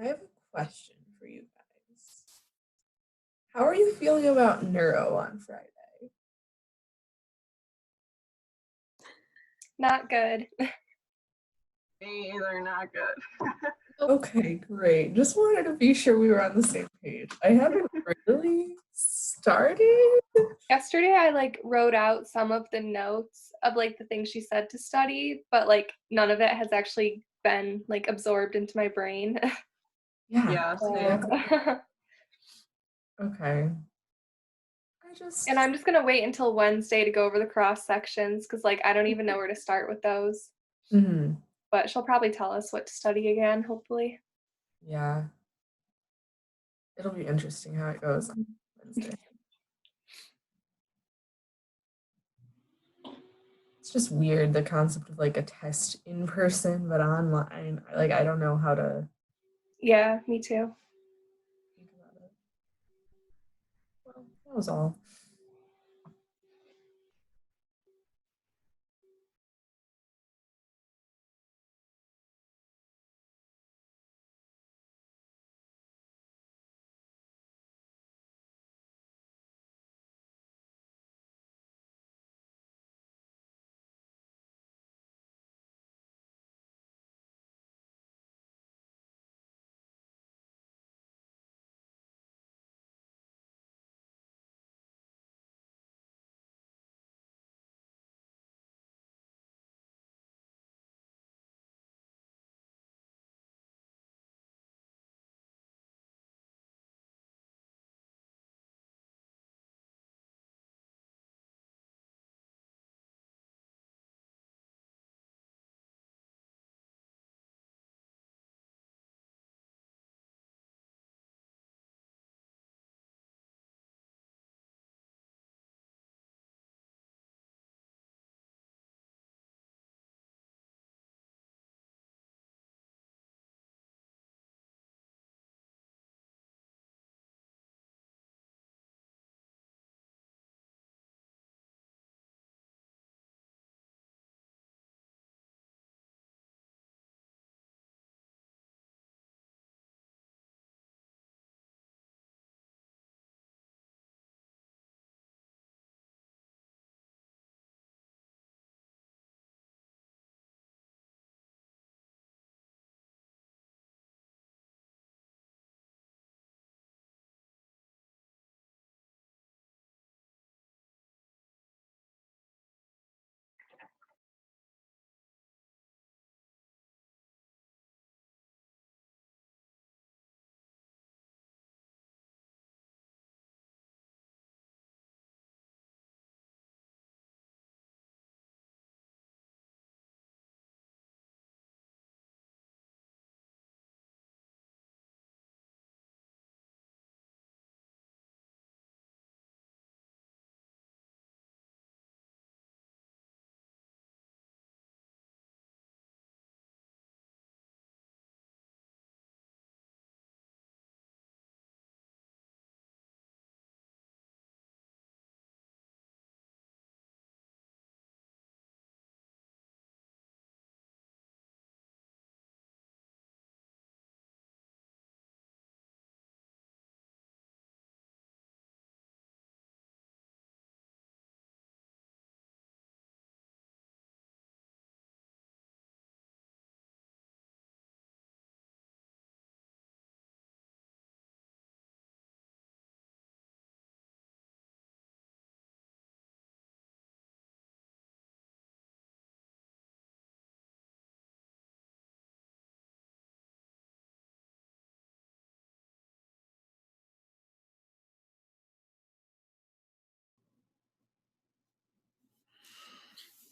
I have a question for you guys. How are you feeling about neuro on Friday? Not good. Me either, not good. Okay, great. Just wanted to be sure we were on the same page. I haven't really started. Yesterday I wrote out some of the notes of the things she said to study, but none of it has actually been absorbed into my brain. Yeah. Same. Okay. And I'm just gonna wait until Wednesday to go over the cross sections because I don't even know where to start with those. Mhm. But she'll probably tell us what to study again, hopefully. Yeah. It'll be interesting how it goes on Wednesday. It's just weird, the concept of a test in person but online. I don't know how to Yeah, me too. think about it. Well, that was all.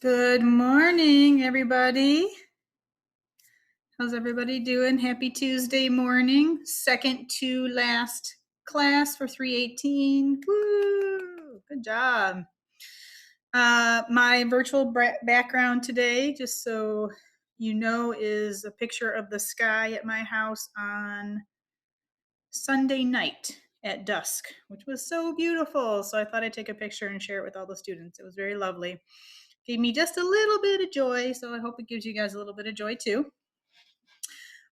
Good morning, everybody. How's everybody doing? Happy Tuesday morning. Second to last class for 318. Woo! Good job. My virtual background today, just so you know, is a picture of the sky at my house on Sunday night at dusk, which was so beautiful. So I thought I'd take a picture and share it with all the students. It was very lovely. Gave me just a little bit of joy, so I hope it gives you guys a little bit of joy too.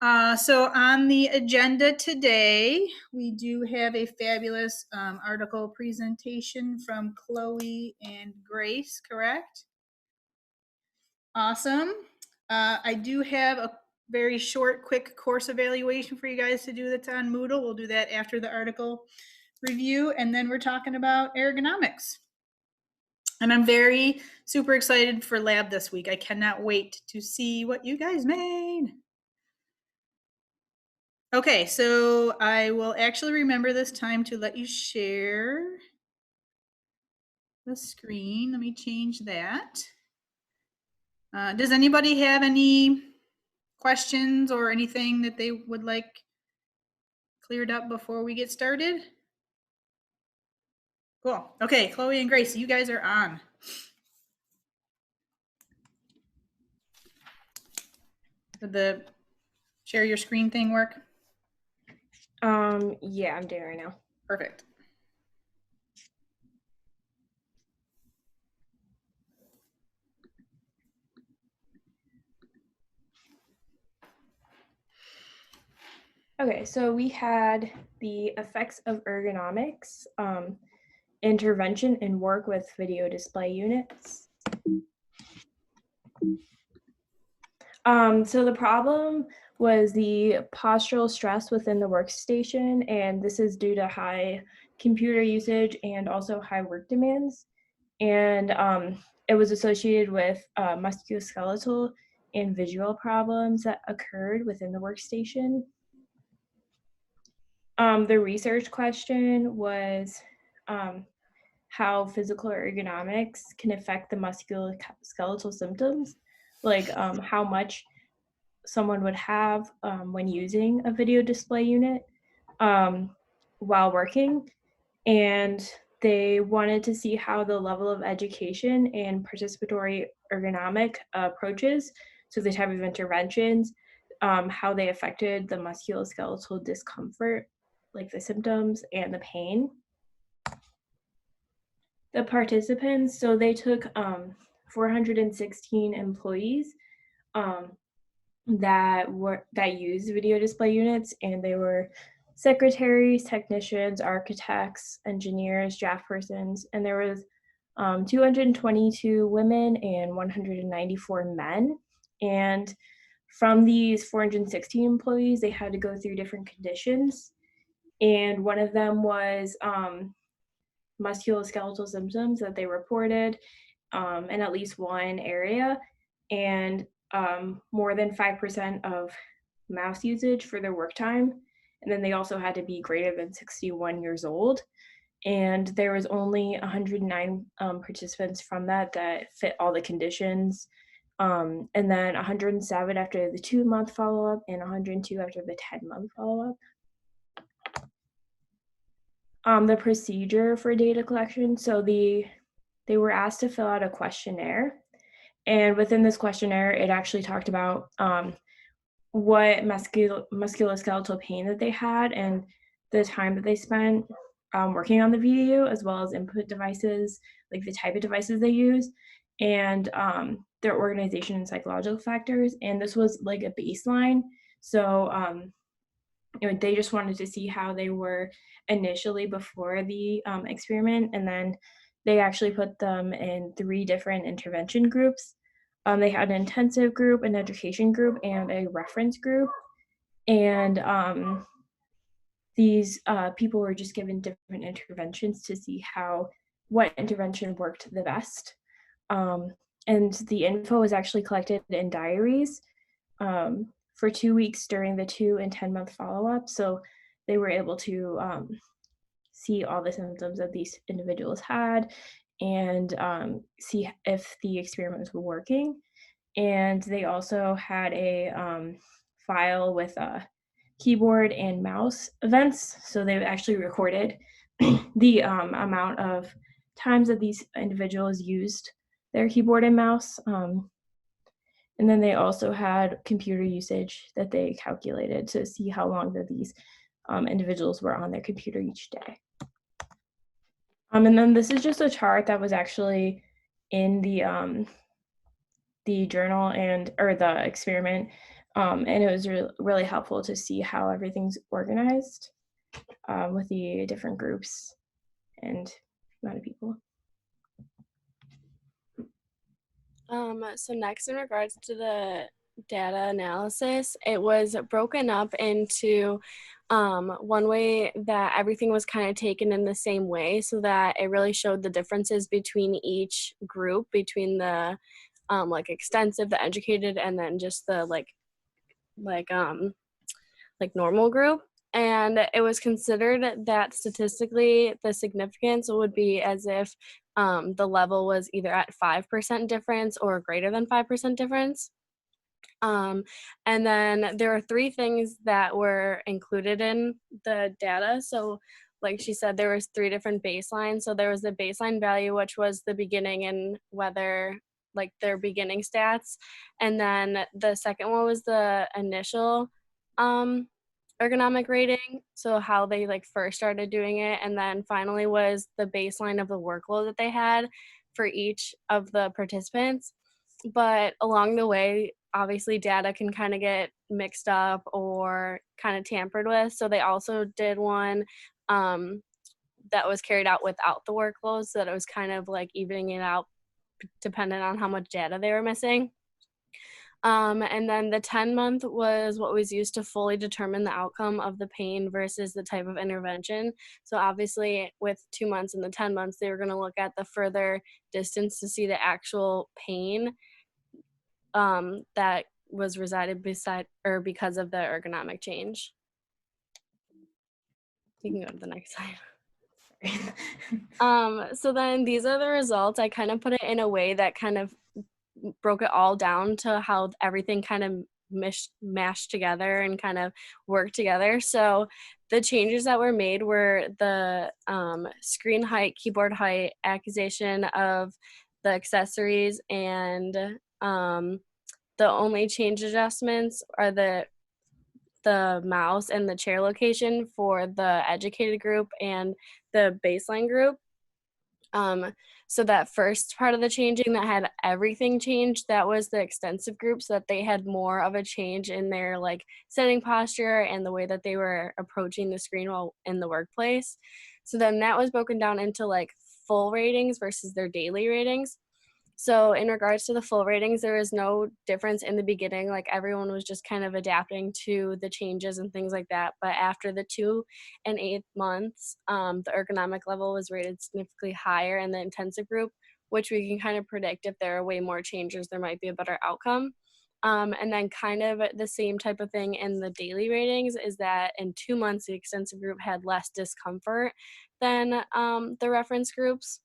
So on the agenda today, we do have a fabulous article presentation from Chloe and Grace, correct? Awesome. I do have a very short, quick course evaluation for you guys to do that's on Moodle. We'll do that after the article review, and then we're talking about ergonomics. And I'm very super excited for lab this week. I cannot wait to see what you guys made. Okay, so I will actually remember this time to let you share the screen. Let me change that. Does anybody have any questions or anything that they would like cleared up before we get started? Cool. Okay, Chloe and Grace, you guys are on. Did the share your screen thing work? Yeah, I'm doing it right now. Perfect. Okay, so we had the effects of ergonomics, intervention in work with video display units. So the problem was the postural stress within the workstation, and this is due to high computer usage and also high work demands. And it was associated with musculoskeletal and visual problems that occurred within the workstation. The research question was how physical ergonomics can affect the musculoskeletal symptoms, like how much someone would have when using a video display unit while working. And they wanted to see how the level of education and participatory ergonomic approaches, so the type of interventions, how they affected the musculoskeletal discomfort, like the symptoms and the pain. The participants, so they took 416 employees that used video display units, and they were secretaries, technicians, architects, engineers, draft persons, and there was 222 women and 194 men. And from these 416 employees, they had to go through different conditions, and one of them was musculoskeletal symptoms that they reported in at least one area, and more than 5% of mouse usage for their work time. And then they also had to be greater than 61 years old. And there was only 109 participants from that fit all the conditions. And then 107 after the 2-month follow-up and 102 after the 10-month follow-up. The procedure for data collection. So they were asked to fill out a questionnaire. And within this questionnaire, it actually talked about what musculoskeletal pain that they had and the time that they spent working on the video, as well as input devices, like the type of devices they use, and their organization and psychological factors. And this was like a baseline. So they just wanted to see how they were initially before the experiment, and then they actually put them in 3 different intervention groups. They had an intensive group, an education group, and a reference group. And these people were just given different interventions to see what intervention worked the best. And the info was actually collected in diaries for 2 weeks during the 2 and 10-month follow-up. So they were able to see all the symptoms that these individuals had and see if the experiments were working. And they also had a file with keyboard and mouse events. So they actually recorded the amount of times that these individuals used their keyboard and mouse. And then they also had computer usage that they calculated to see how long that these individuals were on their computer each day. And then this is just a chart that was actually in the journal or the experiment And it was really helpful to see how everything's organized with the different groups and amount of people. So next, in regards to the data analysis, it was broken up into one way that everything was kind of taken in the same way, so that it really showed the differences between each group, between the like extensive, the educated, and then just the like normal group. And it was considered that statistically the significance would be as if the level was either at 5% difference or greater than 5% difference. And then there are 3 things that were included in the data. So like she said, there was 3 different baselines. So there was the baseline value, which was the beginning and whether like their beginning stats. And then the second one was the initial ergonomic rating, so how they like first started doing it. And then finally was the baseline of the workload that they had for each of the participants. But along the way, obviously data can kind of get mixed up or kind of tampered with, so they also did one that was carried out without the workload, so that it was kind of like evening it out dependent on how much data they were missing. And then the 10-month was what was used to fully determine the outcome of the pain versus the type of intervention. So obviously with 2 months and the 10 months, they were going to look at the further distance to see the actual pain that was resided beside or because of the ergonomic change. You can go to the next slide. So then these are the results. I kind of put it in a way that kind of broke it all down to how everything kind of mashed together and kind of worked together. So the changes that were made were the screen height, keyboard height, accusation of the accessories, and the only change adjustments are the mouse and the chair location for the educated group and the baseline group. So that first part of the changing that had everything changed, that was the extensive group, so that they had more of a change in their like sitting posture and the way that they were approaching the screen while in the workplace. So then that was broken down into like full ratings versus their daily ratings. So in regards to the full ratings, there was no difference in the beginning. Like everyone was just kind of adapting to the changes and things like that. But after the 2 and 8 months, the ergonomic level was rated significantly higher in the intensive group, which we can kind of predict if there are way more changes, there might be a better outcome. And then kind of the same type of thing in the daily ratings is that in 2 months, the extensive group had less discomfort than the reference groups,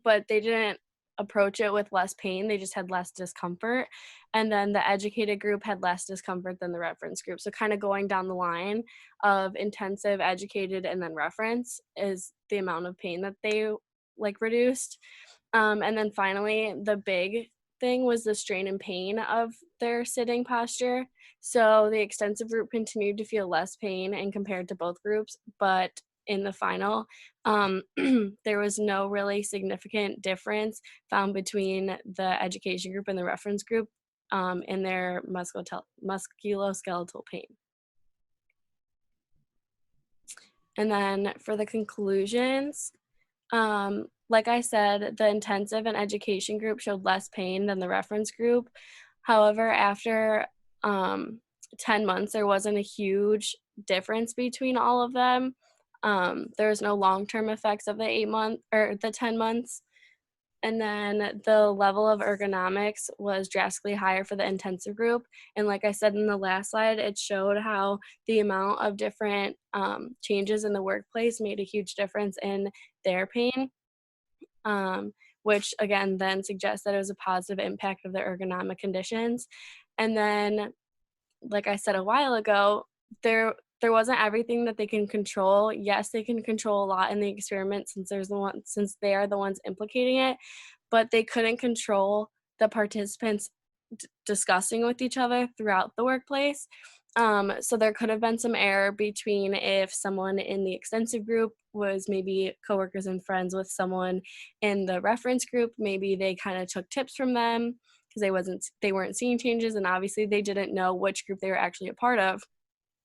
but they didn't approach it with less pain, they just had less discomfort. And then the educated group had less discomfort than the reference group. So kind of going down the line of intensive, educated, and then reference is the amount of pain that they like reduced. And then finally, the big thing was the strain and pain of their sitting posture. So the extensive group continued to feel less pain and compared to both groups, but in the final, there was no really significant difference found between the education group and the reference group in their musculoskeletal pain. And then for the conclusions, like I said, the intensive and education group showed less pain than the reference group. However, after 10 months, there wasn't a huge difference between all of them. There's no long-term effects of the 8 month or the 10 months. And then the level of ergonomics was drastically higher for the intensive group. And like I said in the last slide, it showed how the amount of different changes in the workplace made a huge difference in their pain, which again then suggests that it was a positive impact of the ergonomic conditions. And then, like I said a while ago, there wasn't everything that they can control. Yes, they can control a lot in the experiment since they are the ones implicating it, but they couldn't control the participants discussing with each other throughout the workplace. So there could have been some error between if someone in the extensive group was maybe coworkers and friends with someone in the reference group, maybe they kind of took tips from them. they weren't seeing changes, and obviously they didn't know which group they were actually a part of.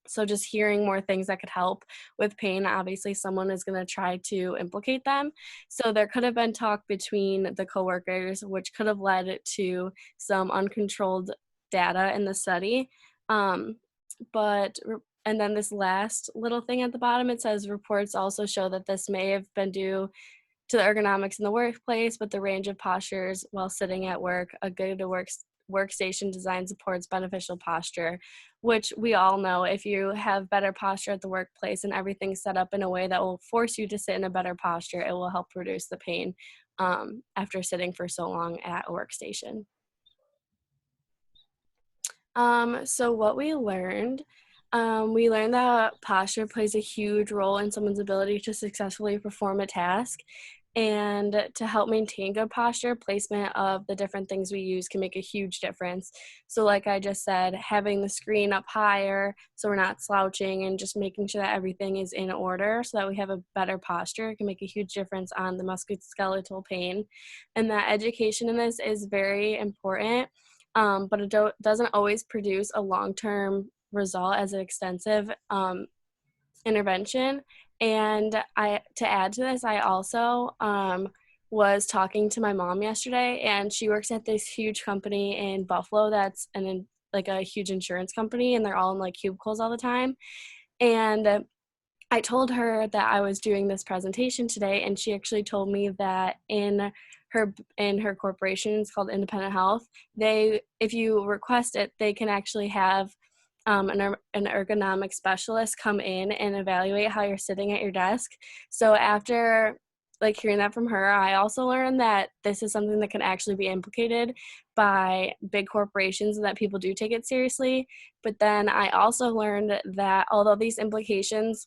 So just hearing more things that could help with pain, obviously someone is going to try to implicate them. So there could have been talk between the coworkers, which could have led to some uncontrolled data in the study. But and then this last little thing at the bottom, it says reports also show that this may have been due to the ergonomics in the workplace, but the range of postures while sitting at work, a good workstation design supports beneficial posture, which we all know if you have better posture at the workplace and everything's set up in a way that will force you to sit in a better posture, it will help reduce the pain after sitting for so long at a workstation. So what we learned that posture plays a huge role in someone's ability to successfully perform a task. And to help maintain good posture, placement of the different things we use can make a huge difference. So like I just said, having the screen up higher so we're not slouching and just making sure that everything is in order so that we have a better posture can make a huge difference on the musculoskeletal pain. And that education in this is very important. But it doesn't always produce a long-term result as an extensive intervention. And to add to this, I also was talking to my mom yesterday, and she works at this huge company in Buffalo that's like a huge insurance company, and they're all in like cubicles all the time. And I told her that I was doing this presentation today, and she actually told me that in her corporation, it's called Independent Health, if you request it, they can actually have an ergonomic specialist come in and evaluate how you're sitting at your desk. So after like hearing that from her, I also learned that this is something that can actually be implicated by big corporations and that people do take it seriously. But then I also learned that although these implications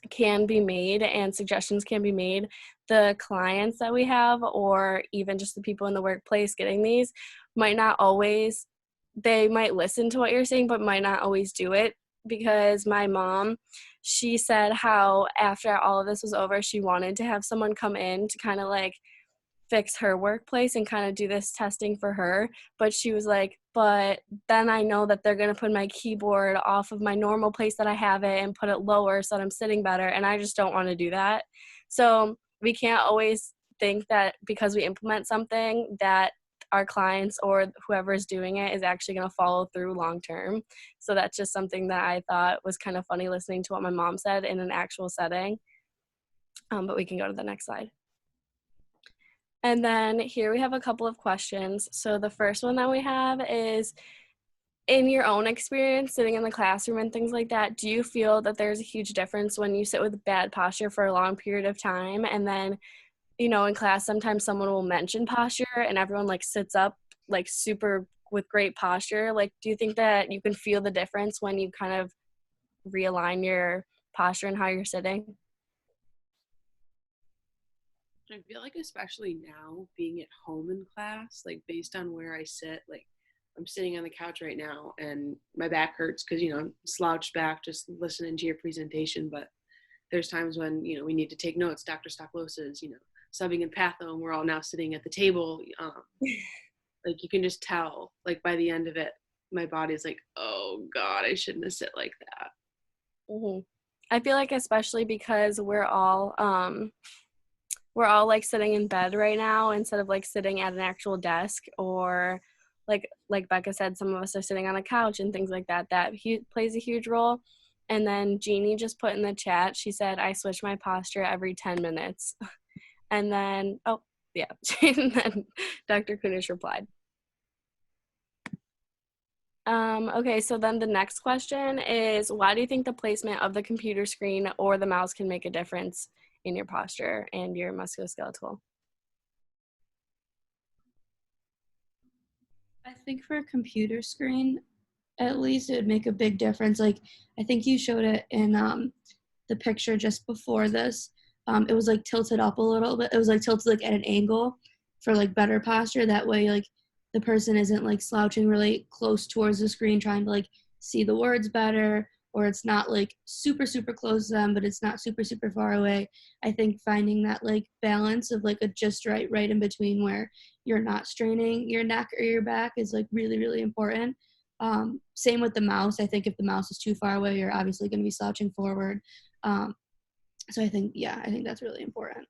can be made and suggestions can be made, the clients that we have or even just the people in the workplace getting these might not always, they might listen to what you're saying but might not always do it. Because my mom, she said how after all of this was over, she wanted to have someone come in to kind of like fix her workplace and kind of do this testing for her, but she was like, but then I know that they're going to put my keyboard off of my normal place that I have it and put it lower so that I'm sitting better, and I just don't want to do that. So we can't always think that because we implement something that our clients or whoever is doing it is actually going to follow through long term. So that's just something that I thought was kind of funny listening to what my mom said in an actual setting. But we can go to the next slide. And then here we have a couple of questions. So the first one that we have is, in your own experience sitting in the classroom and things like that, do you feel that there's a huge difference when you sit with bad posture for a long period of time? And then, you know, in class, sometimes someone will mention posture and everyone like sits up like super with great posture. Like, do you think that you can feel the difference when you kind of realign your posture and how you're sitting? I feel like especially now being at home in class, like based on where I sit, like I'm sitting on the couch right now and my back hurts because, you know, I'm slouched back just listening to your presentation. But there's times when, you know, we need to take notes. Dr. Stocklos's, you know, subbing and patho, and we're all now sitting at the table. Like you can just tell, like by the end of it, my body's like, oh God, I shouldn't have sit like that. Mm-hmm. I feel like especially because we're all like sitting in bed right now instead of like sitting at an actual desk, or like Becca said, some of us are sitting on a couch and things like that. That plays a huge role. And then Jeannie just put in the chat, she said, I switch my posture every 10 minutes. And then, oh, yeah. And then Dr. Kunish replied. Okay, so then the next question is, why do you think the placement of the computer screen or the mouse can make a difference in your posture and your musculoskeletal? I think for a computer screen, at least it would make a big difference. Like, I think you showed it in the picture just before this. It was like tilted up a little bit. It was like tilted like at an angle for like better posture. That way, like the person isn't like slouching really close towards the screen trying to like see the words better, or it's not like super, super close to them, but it's not super, super far away. I think finding that like balance of like a just right in between where you're not straining your neck or your back is like really, really important. Same with the mouse. I think if the mouse is too far away, you're obviously going to be slouching forward. So I think that's really important.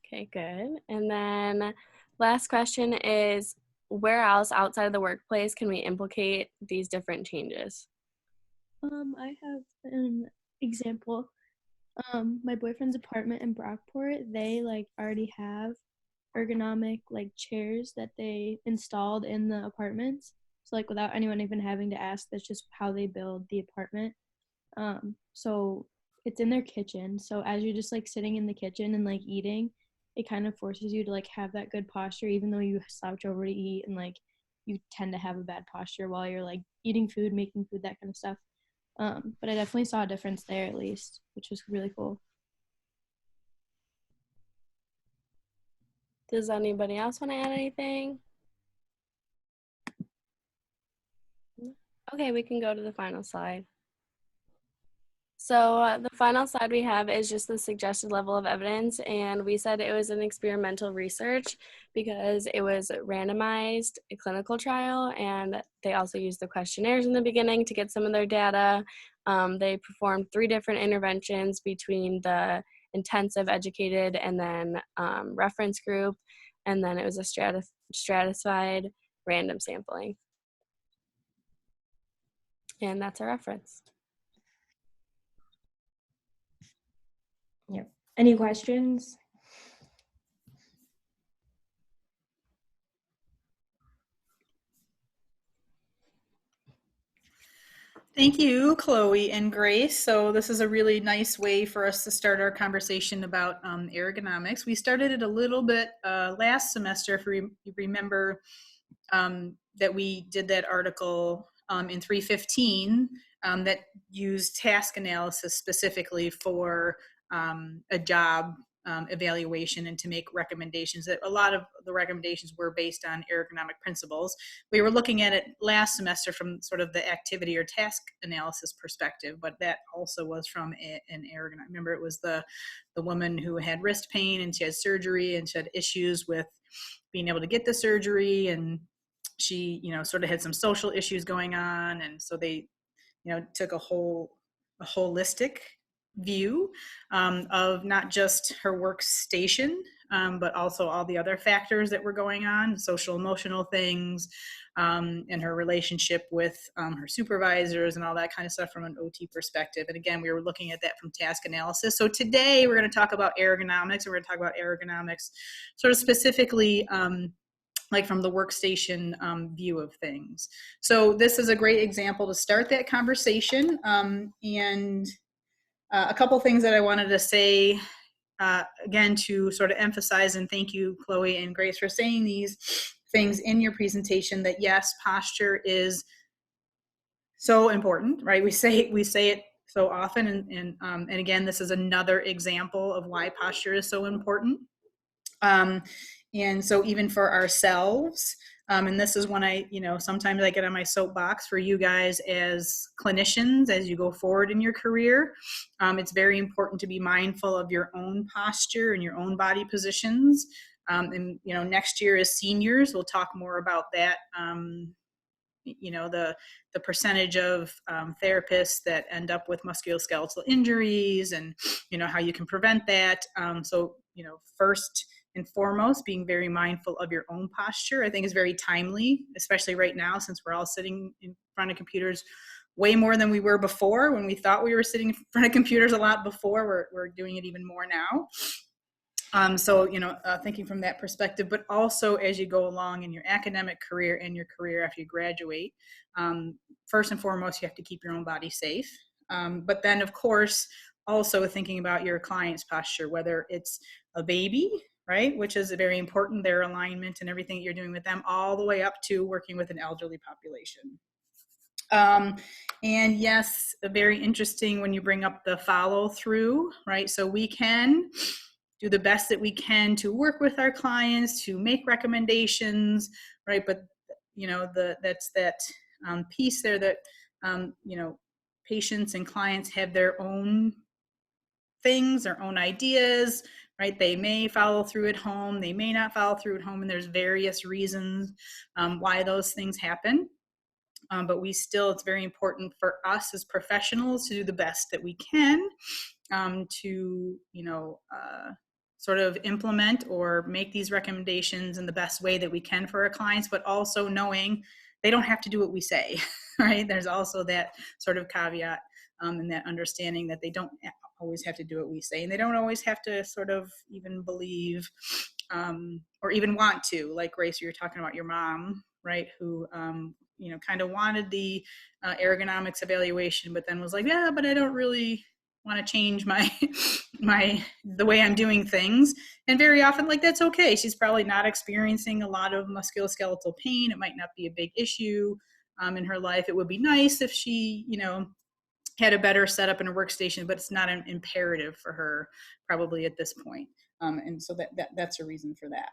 Okay, good. And then last question is, where else outside of the workplace can we implicate these different changes? I have an example. My boyfriend's apartment in Brockport, they like already have ergonomic like chairs that they installed in the apartments. So like without anyone even having to ask, that's just how they build the apartment. So it's in their kitchen. So as you're just like sitting in the kitchen and like eating, it kind of forces you to like have that good posture, even though you slouch over to eat and like you tend to have a bad posture while you're like eating food, making food, that kind of stuff. But I definitely saw a difference there at least, which was really cool. Does anybody else want to add anything? Okay, we can go to the final slide. So the final slide we have is just the suggested level of evidence, and we said it was an experimental research because it was randomized, a clinical trial, and they also used the questionnaires in the beginning to get some of their data. They performed 3 different interventions between the intensive, educated, and then reference group, and then it was a stratified random sampling. And that's our reference. Yep. Any questions? Thank you, Chloe and Grace. So this is a really nice way for us to start our conversation about ergonomics. We started it a little bit last semester, if you remember, that we did that article in 315 that used task analysis specifically for a job evaluation and to make recommendations. That a lot of the recommendations were based on ergonomic principles. We were looking at it last semester from sort of the activity or task analysis perspective, but that also was from an ergonomic. Remember, it was the woman who had wrist pain and she had surgery and she had issues with being able to get the surgery, and she, sort of had some social issues going on, and so they, took a holistic view of not just her workstation, but also all the other factors that were going on, social, emotional things, and her relationship with her supervisors and all that kind of stuff from an OT perspective. And again, we were looking at that from task analysis. So today we're going to talk about ergonomics, and we're going to talk about ergonomics sort of specifically like from the workstation view of things. So this is a great example to start that conversation. And a couple things that I wanted to say, again, to sort of emphasize, and thank you, Chloe and Grace, for saying these things in your presentation, that yes, posture is so important, right? We say it so often, and again, this is another example of why posture is so important. And so even for ourselves, and this is when I, sometimes I get on my soapbox for you guys as clinicians, as you go forward in your career, it's very important to be mindful of your own posture and your own body positions. And, next year as seniors, we'll talk more about that. The percentage of therapists that end up with musculoskeletal injuries, and, how you can prevent that. So, first and foremost, being very mindful of your own posture, I think, is very timely, especially right now, since we're all sitting in front of computers way more than we were before. When we thought we were sitting in front of computers a lot before, we're doing it even more now. So, thinking from that perspective, but also as you go along in your academic career and your career after you graduate, first and foremost, you have to keep your own body safe. But then, of course, also thinking about your client's posture, whether it's a baby, right, which is very important, their alignment and everything that you're doing with them, all the way up to working with an elderly population. And yes, very interesting when you bring up the follow through, right? So we can do the best that we can to work with our clients, to make recommendations, right? But, that's that piece there that, patients and clients have their own things, their own ideas, right? They may follow through at home, they may not follow through at home, and there's various reasons why those things happen. But it's very important for us as professionals to do the best that we can to, sort of implement or make these recommendations in the best way that we can for our clients, but also knowing they don't have to do what we say, right? There's also that sort of caveat and that understanding that they don't always have to do what we say, and they don't always have to sort of even believe or even want to, like Grace, you were talking about your mom, right? Who, kind of wanted the ergonomics evaluation, but then was like, yeah, but I don't really want to change the way I'm doing things. And very often, like, that's okay. She's probably not experiencing a lot of musculoskeletal pain. It might not be a big issue in her life. It would be nice if she, had a better setup in her workstation, but it's not an imperative for her probably at this point. And so that's a reason for that.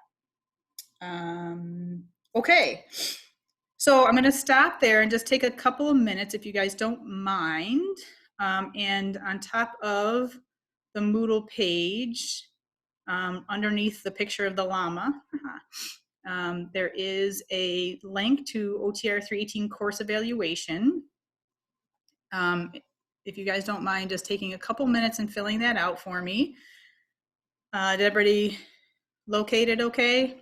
Okay. So I'm going to stop there and just take a couple of minutes, if you guys don't mind. And on top of the Moodle page, underneath the picture of the llama, there is a link to OTR 318 course evaluation. If you guys don't mind just taking a couple minutes and filling that out for me. Did everybody locate it okay?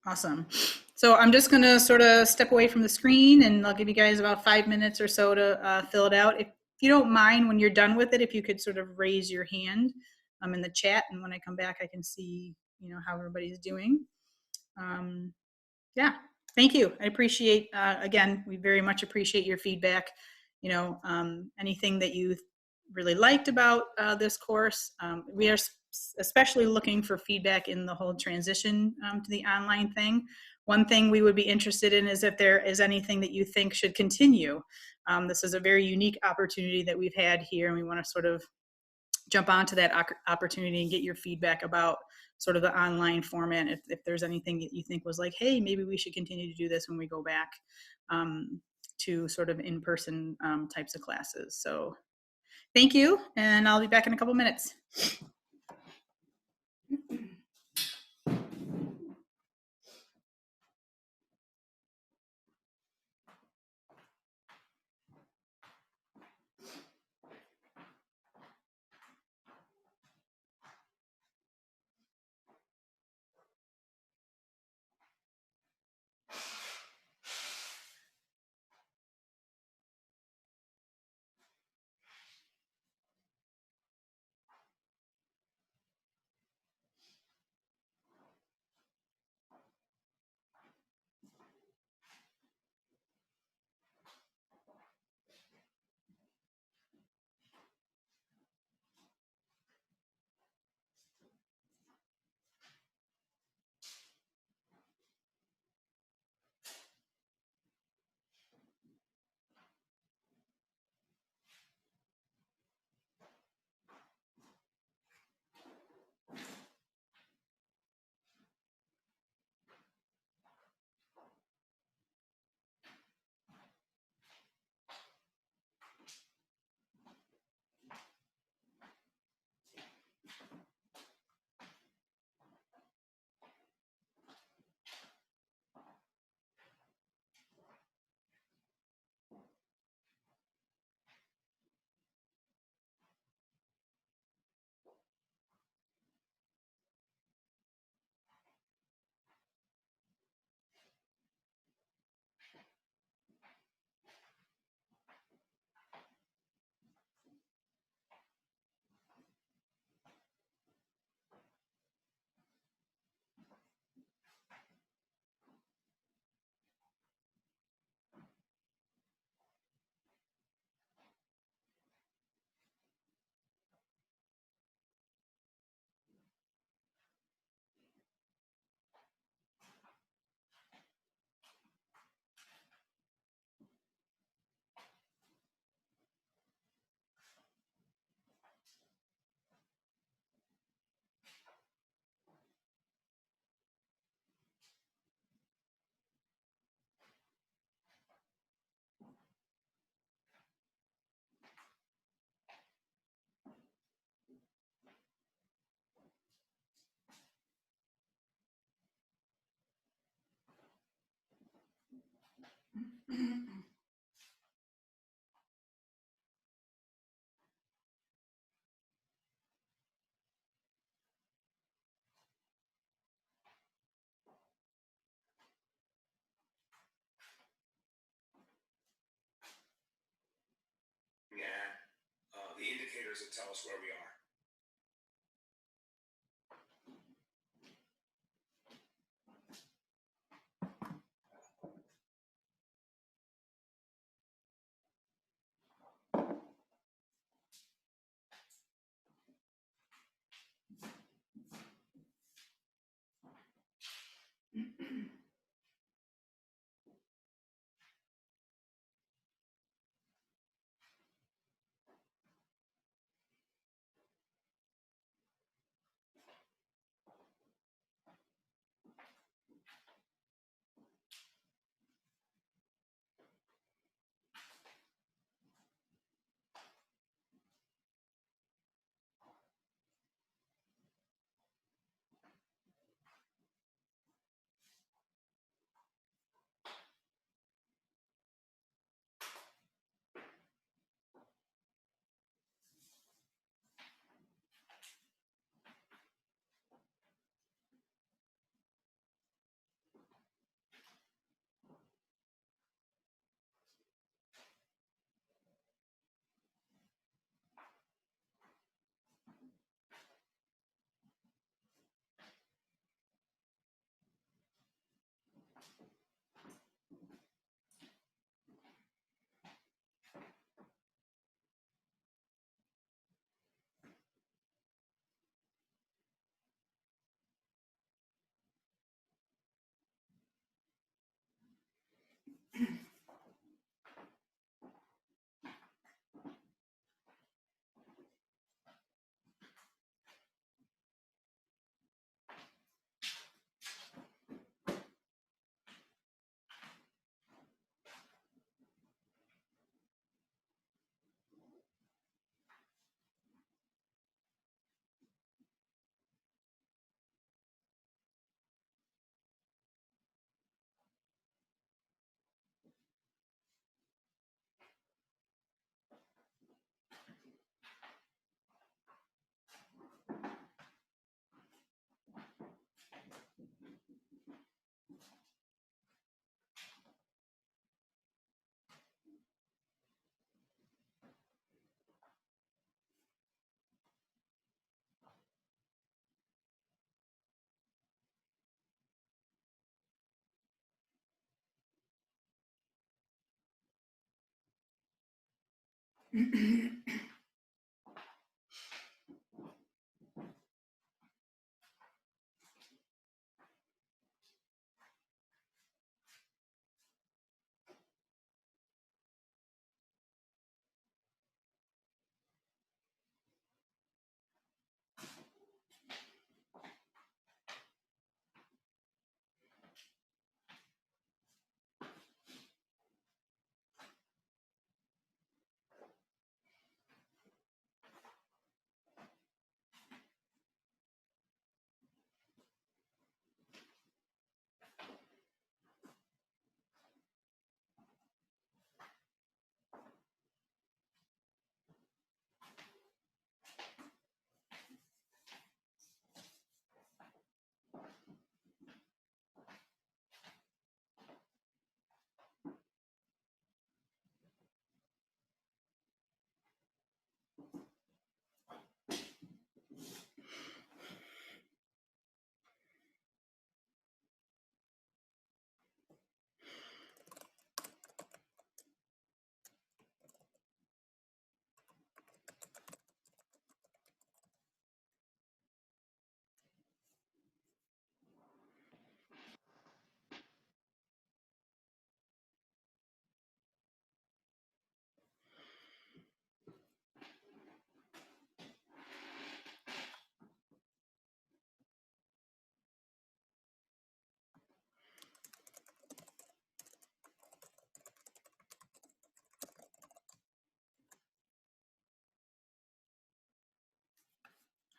Awesome. So I'm just going to sort of step away from the screen, and I'll give you guys about 5 minutes or so to fill it out. If you don't mind, when you're done with it, if you could sort of raise your hand in the chat, and when I come back, I can see, how everybody's doing. Yeah, thank you. I appreciate, again, we very much appreciate your feedback. Anything that you really liked about this course. We are especially looking for feedback in the whole transition to the online thing. One thing we would be interested in is if there is anything that you think should continue. This is a very unique opportunity that we've had here, and we want to sort of jump onto that opportunity and get your feedback about sort of the online format. If there's anything that you think was like, hey, maybe we should continue to do this when we go back to sort of in-person types of classes. So thank you, and I'll be back in a couple minutes. The indicators that tell us where we are.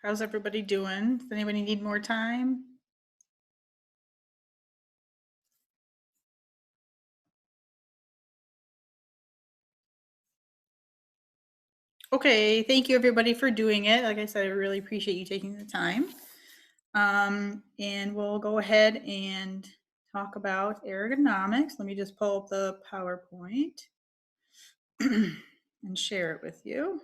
How's everybody doing? Does anybody need more time? Okay, thank you everybody for doing it. Like I said, I really appreciate you taking the time. And we'll go ahead and talk about ergonomics. Let me just pull up the PowerPoint and share it with you.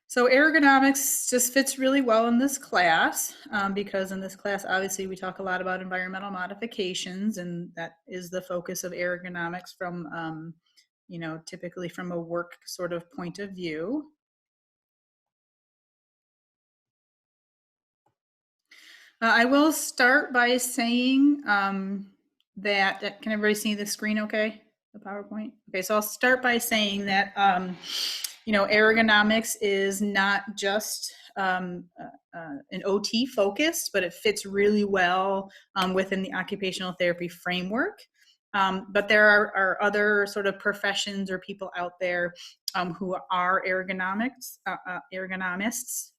So ergonomics just fits really well in this class because in this class, obviously, we talk a lot about environmental modifications, and that is the focus of ergonomics from, typically from a work sort of point of view. I will start by saying that, can everybody see the screen okay? The PowerPoint? Okay, so I'll start by saying that, ergonomics is not just an OT focused, but it fits really well within the occupational therapy framework. But there are other sort of professions or people out there who are ergonomists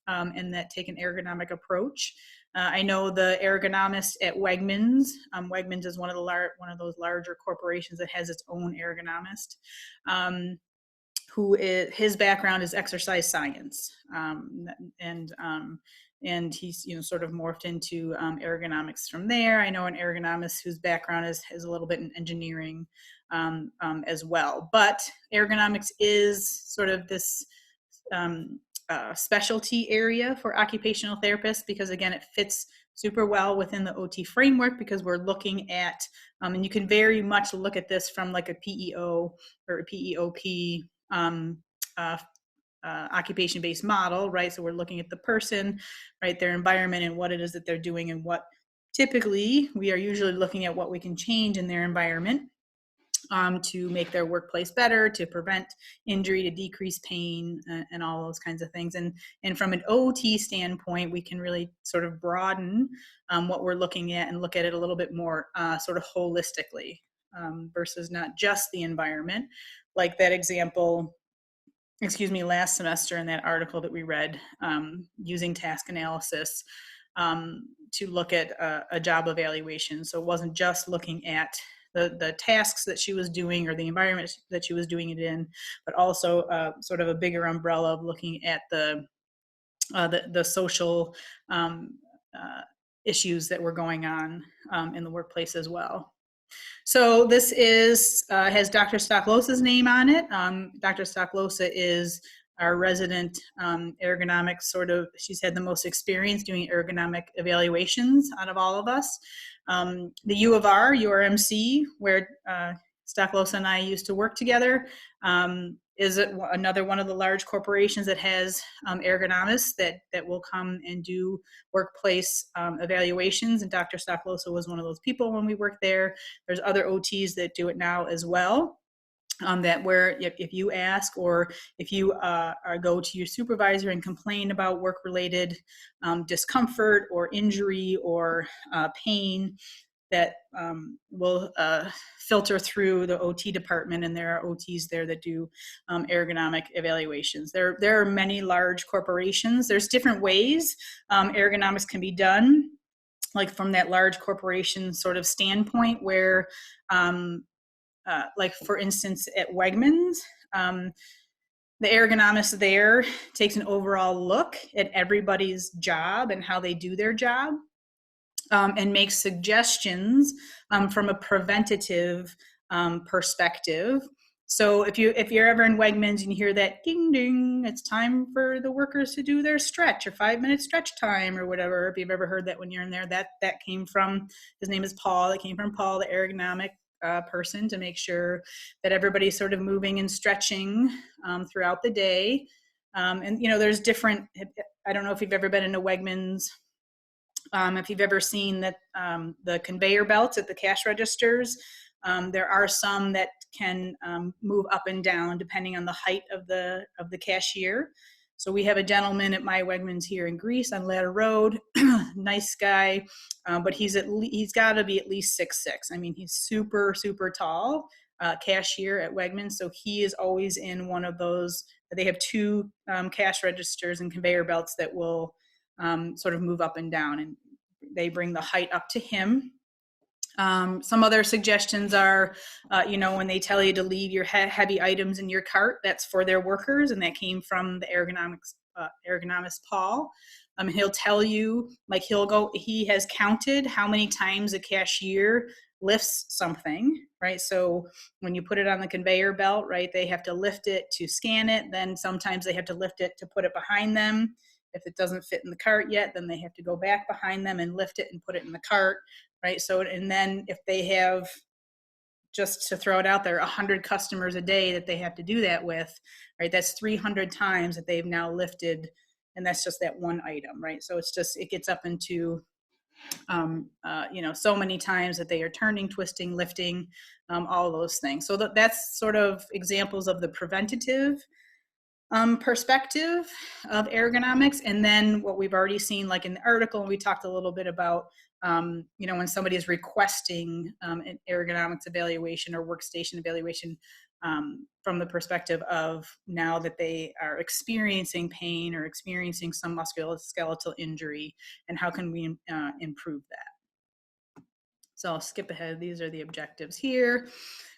and that take an ergonomic approach. I know the ergonomist at Wegmans. Wegmans is one of those larger corporations that has its own ergonomist. His background is exercise science, and he's sort of morphed into ergonomics from there. I know an ergonomist whose background is a little bit in engineering as well. But ergonomics is sort of this specialty area for occupational therapists because, again, it fits super well within the OT framework because we're looking at, and you can very much look at this from like a PEO or a PEOP occupation-based model, right? So we're looking at the person, right, their environment and what it is that they're doing, and what typically we are usually looking at what we can change in their environment to make their workplace better, to prevent injury, to decrease pain, and all those kinds of things. And from an OT standpoint, we can really sort of broaden what we're looking at and look at it a little bit more sort of holistically versus not just the environment. Like that example, last semester in that article that we read, using task analysis to look at a job evaluation. So it wasn't just looking at the tasks that she was doing or the environment that she was doing it in, but also sort of a bigger umbrella of looking at the social issues that were going on in the workplace as well. So this has Dr. Stocklosa's name on it. Dr. Stocklosa is our resident ergonomics she's had the most experience doing ergonomic evaluations out of all of us. The U of R, URMC, where Stocklosa and I used to work together, is another one of the large corporations that has ergonomists that will come and do workplace evaluations. And Dr. Stocklosa was one of those people when we worked there. There's other OTs that do it now as well. That where if you ask or if you go to your supervisor and complain about work-related discomfort or injury or pain, that will filter through the OT department, and there are OTs there that do ergonomic evaluations. There are many large corporations. There's different ways ergonomics can be done, like from that large corporation sort of standpoint where like for instance at Wegmans, the ergonomist there takes an overall look at everybody's job and how they do their job, and makes suggestions from a preventative perspective. So if you're ever in Wegmans and you hear that ding ding, it's time for the workers to do their stretch or 5-minute stretch time or whatever. If you've ever heard that when you're in there, that came from, his name is Paul. It came from Paul, the ergonomic person, to make sure that everybody's sort of moving and stretching throughout the day. And there's different. I don't know if you've ever been into Wegmans. If you've ever seen that the conveyor belts at the cash registers, there are some that can move up and down depending on the height of the cashier. So we have a gentleman at my Wegmans here in Greece on Ladder Road, nice guy, but he's got to be at least 6'6". I mean, he's super, super tall, cashier at Wegmans. So he is always in one of those. They have 2 cash registers and conveyor belts that will sort of move up and down, and they bring the height up to him. Some other suggestions are, when they tell you to leave your heavy items in your cart, that's for their workers, and that came from the ergonomist Paul. He'll tell you, like he has counted how many times a cashier lifts something, right? So when you put it on the conveyor belt, right, they have to lift it to scan it. Then sometimes they have to lift it to put it behind them. If it doesn't fit in the cart yet, then they have to go back behind them and lift it and put it in the cart. Right. So, and then if they have, just to throw it out there, 100 customers a day that they have to do that with, right, that's 300 times that they've now lifted, and that's just that one item, right? So it gets up into, so many times that they are turning, twisting, lifting, all those things. So that's sort of examples of the preventative perspective of ergonomics. And then what we've already seen, like in the article, we talked a little bit about, when somebody is requesting an ergonomics evaluation or workstation evaluation, from the perspective of now that they are experiencing pain or experiencing some musculoskeletal injury, and how can we improve that? So I'll skip ahead. These are the objectives here.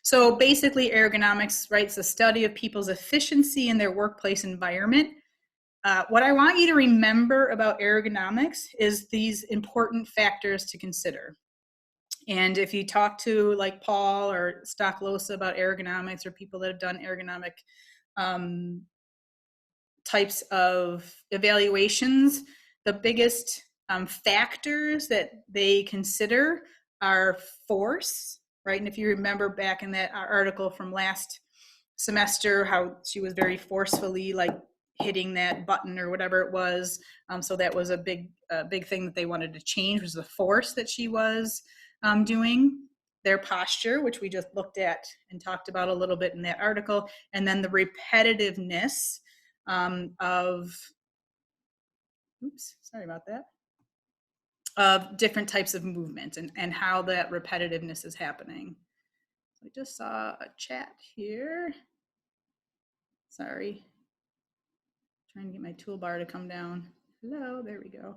So basically ergonomics, right, it's the study of people's efficiency in their workplace environment. What I want you to remember about ergonomics is these important factors to consider. And if you talk to like Paul or Stocklosa about ergonomics, or people that have done ergonomic types of evaluations, the biggest factors that they consider are force, right? And if you remember back in that article from last semester, how she was very forcefully like hitting that button or whatever it was. So that was a big thing that they wanted to change, was the force that she was doing. Their posture, which we just looked at and talked about a little bit in that article, and then the repetitiveness of different types of movements, and how that repetitiveness is happening. So I just saw a chat here. Sorry. Trying to get my toolbar to come down. Hello, there we go.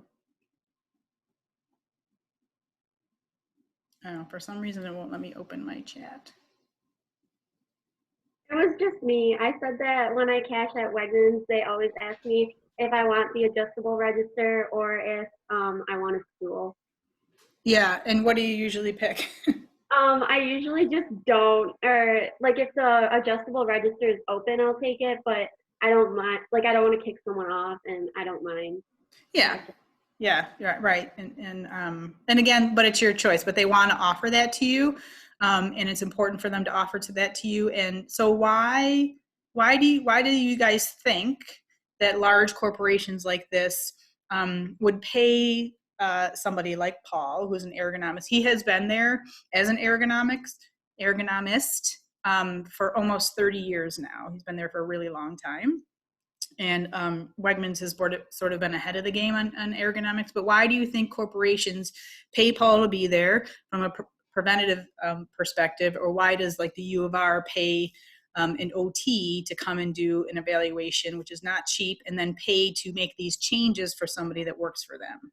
Oh, for some reason it won't let me open my chat. It was just me. I said that when I cash at Wegmans, they always ask me if I want the adjustable register or if I want a stool. Yeah, and what do you usually pick? I usually just don't, or like if the adjustable register is open, I'll take it, but I don't mind, like I don't want to kick someone off, and I don't mind. Yeah, right. And again, but it's your choice, but they want to offer that to you. And it's important for them to offer that to you. And so why do you guys think that large corporations like this would pay somebody like Paul, who's an ergonomist? He has been there as an ergonomist for almost 30 years now. He's been there for a really long time. And Wegmans has sort of been ahead of the game on ergonomics. But why do you think corporations pay Paul to be there from a preventative perspective? Or why does like the U of R pay an OT to come and do an evaluation, which is not cheap, and then pay to make these changes for somebody that works for them?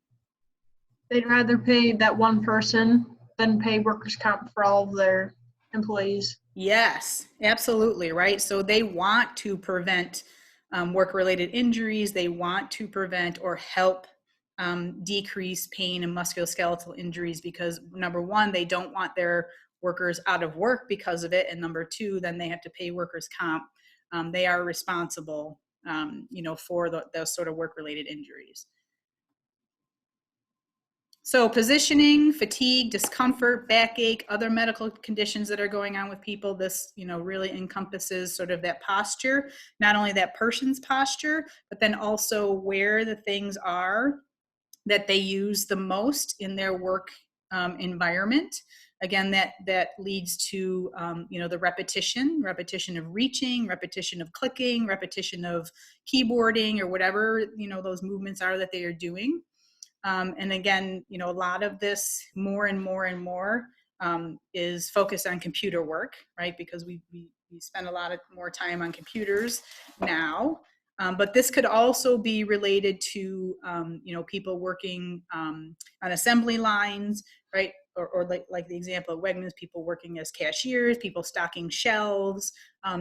They'd rather pay that one person than pay workers' comp for all of their employees. Yes, absolutely, right? So they want to prevent work-related injuries. They want to prevent or help decrease pain and musculoskeletal injuries, because number one, they don't want their workers out of work because of it, and number two, then they have to pay workers' comp. They are responsible, for those sort of work-related injuries. So positioning, fatigue, discomfort, backache, other medical conditions that are going on with people, this, really encompasses sort of that posture, not only that person's posture, but then also where the things are that they use the most in their work environment. Again, that leads to, the repetition of reaching, repetition of clicking, repetition of keyboarding, or whatever, those movements are that they are doing. And again, a lot of this more and more is focused on computer work, right? Because we spend a lot more time on computers now. But this could also be related to, people working on assembly lines, right? or like the example of Wegmans, people working as cashiers, people stocking shelves,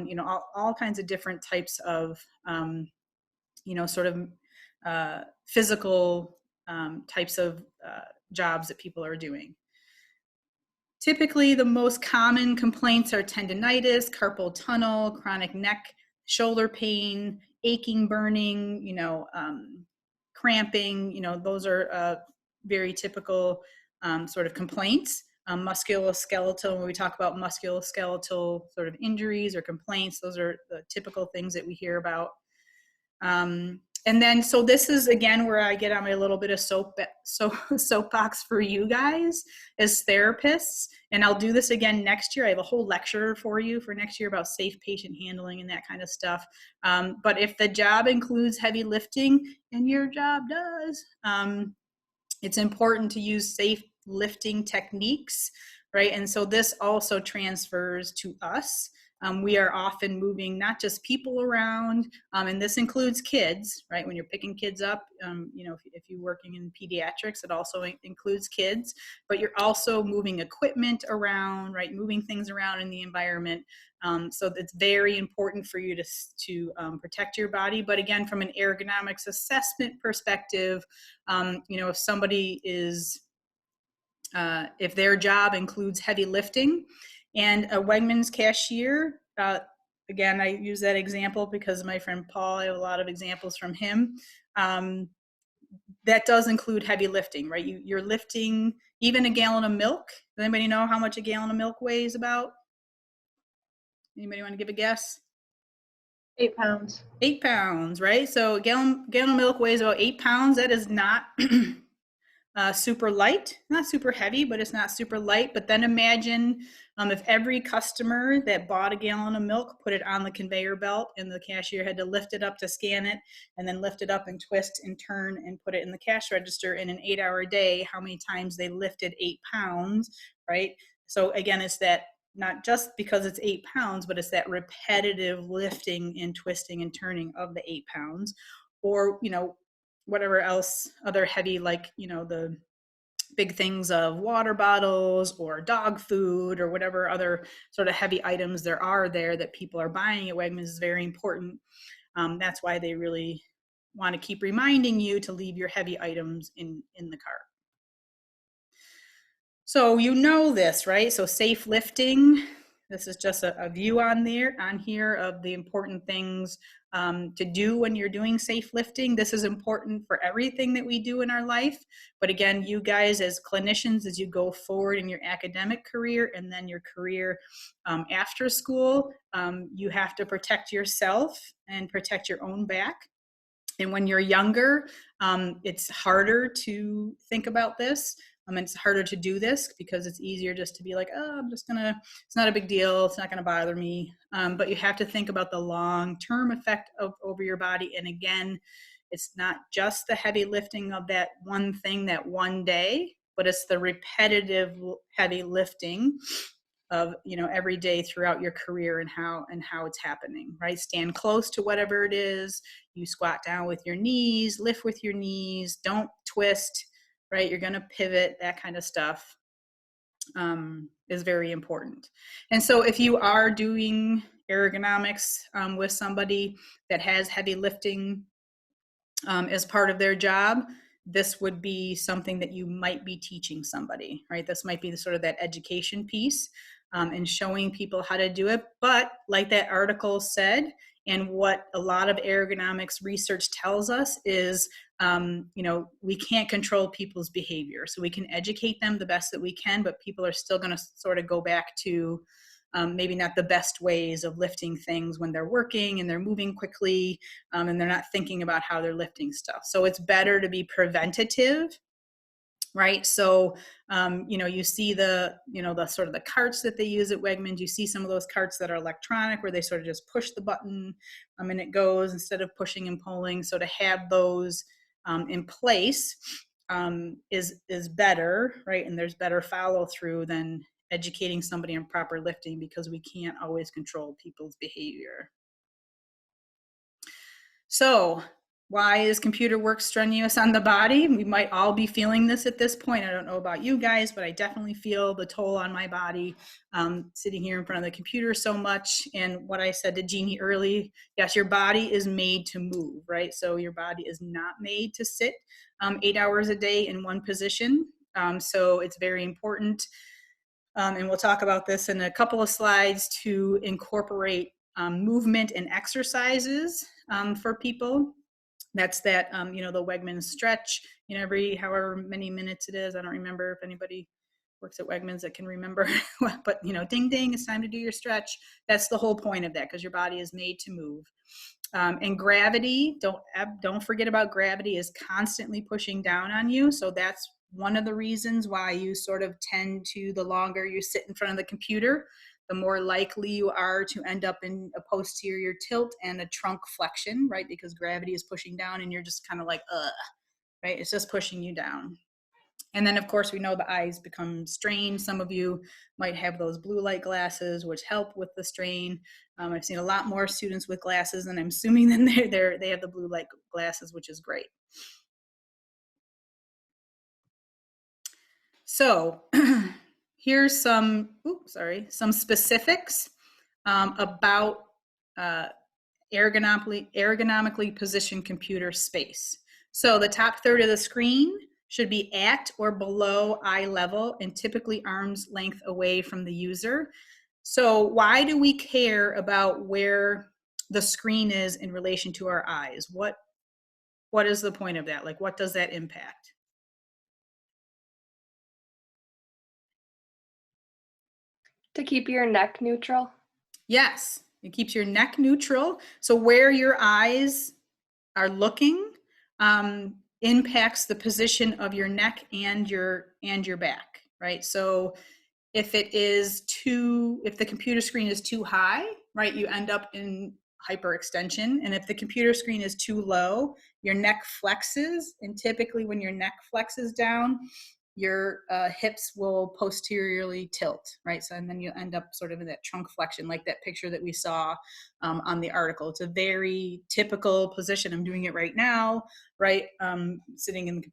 you know, all kinds of different types of, you know, sort of physical types of jobs that people are doing. Typically, the most common complaints are tendonitis, carpal tunnel, chronic neck, shoulder pain, aching, burning, you know, cramping, you know, those are very typical sort of complaints. Musculoskeletal, when we talk about musculoskeletal sort of injuries or complaints, those are the typical things that we hear about. And then, so this is again where I get on my little bit of soapbox for you guys as therapists. And I'll do this again next year. I have a whole lecture for you for next year about safe patient handling and that kind of stuff. But if the job includes heavy lifting, and your job does, it's important to use safe lifting techniques, right? And so this also transfers to us. We are often moving not just people around, and this includes kids, right? When you're picking kids up, you know, if you're working in pediatrics, it also includes kids, but you're also moving equipment around, right? Moving things around in the environment. So it's very important for you to protect your body. But again, from an ergonomics assessment perspective, you know, if somebody is, if their job includes heavy lifting, and a Wegmans cashier, again, I use that example because my friend Paul, I have a lot of examples from him. That does include heavy lifting, right? You're lifting even a gallon of milk. Does anybody know how much a gallon of milk weighs about? Anybody want to give a guess? 8 pounds. 8 pounds, right? So a gallon of milk weighs about 8 pounds. That is not super light, not super heavy, but it's not super light. But then imagine if every customer that bought a gallon of milk put it on the conveyor belt and the cashier had to lift it up to scan it and then lift it up and twist and turn and put it in the cash register in an 8-hour day, how many times they lifted 8 pounds, right? So again, it's that not just because it's 8 pounds, but it's that repetitive lifting and twisting and turning of the 8 pounds, or, you know, whatever else, other heavy, like, you know, the big things of water bottles or dog food or whatever other sort of heavy items there are there that people are buying at Wegmans is very important. That's why they really want to keep reminding you to leave your heavy items in the cart. So you know this, right? So safe lifting, this is just a view on here of the important things to do when you're doing safe lifting. This is important for everything that we do in our life. But again, you guys as clinicians, as you go forward in your academic career and then your career after school, you have to protect yourself and protect your own back. And when you're younger, it's harder to think about this. It's harder to do this because it's easier just to be like, oh, I'm just gonna, it's not a big deal. It's not gonna bother me. But you have to think about the long-term effect over your body. And again, it's not just the heavy lifting of that one thing that one day, but it's the repetitive heavy lifting of, you know, every day throughout your career and how it's happening, right? Stand close to whatever it is. You squat down with your knees, lift with your knees, don't twist, right? You're going to pivot, that kind of stuff is very important. And so if you are doing ergonomics with somebody that has heavy lifting as part of their job, this would be something that you might be teaching somebody, right? This might be the sort of that education piece and showing people how to do it. But like that article said, and what a lot of ergonomics research tells us is, you know, we can't control people's behavior. So we can educate them the best that we can, but people are still going to sort of go back to maybe not the best ways of lifting things when they're working and they're moving quickly and they're not thinking about how they're lifting stuff. So it's better to be preventative, right? So, you know, you see the sort of the carts that they use at Wegmans. You see some of those carts that are electronic where they sort of just push the button and it goes instead of pushing and pulling. So to have those in place is better, right? And there's better follow through than educating somebody on proper lifting, because we can't always control people's behavior. So Why is computer work strenuous on the body? We might all be feeling this at this point. I don't know about you guys, but I definitely feel the toll on my body sitting here in front of the computer so much. And what I said to Jeannie early, yes, your body is made to move, right? So your body is not made to sit 8 hours a day in one position. So it's very important. And we'll talk about this in a couple of slides to incorporate movement and exercises for people. That's that, the Wegmans stretch, every however many minutes it is. I don't remember if anybody works at Wegmans that can remember, but ding, ding, it's time to do your stretch. That's the whole point of that, because your body is made to move. And gravity, don't forget about gravity is constantly pushing down on you. So that's one of the reasons why you sort of tend to, the longer you sit in front of the computer, the more likely you are to end up in a posterior tilt and a trunk flexion, right? Because gravity is pushing down and you're just kind of like, right? It's just pushing you down. And then, of course, we know the eyes become strained. Some of you might have those blue light glasses, which help with the strain. I've seen a lot more students with glasses, and I'm assuming then they have the blue light glasses, which is great. So here's some specifics about ergonomically positioned computer space. So the top third of the screen should be at or below eye level and typically arm's length away from the user. So why do we care about where the screen is in relation to our eyes? What is the point of that? Like, what does that impact? To keep your neck neutral. Yes, it keeps your neck neutral. So where your eyes are looking impacts the position of your neck and your back, right? So if the computer screen is too high, right, you end up in hyperextension. And if the computer screen is too low, your neck flexes. And typically when your neck flexes down, your hips will posteriorly tilt, right? So, and then you end up sort of in that trunk flexion, like that picture that we saw on the article. It's a very typical position. I'm doing it right now, right? Sitting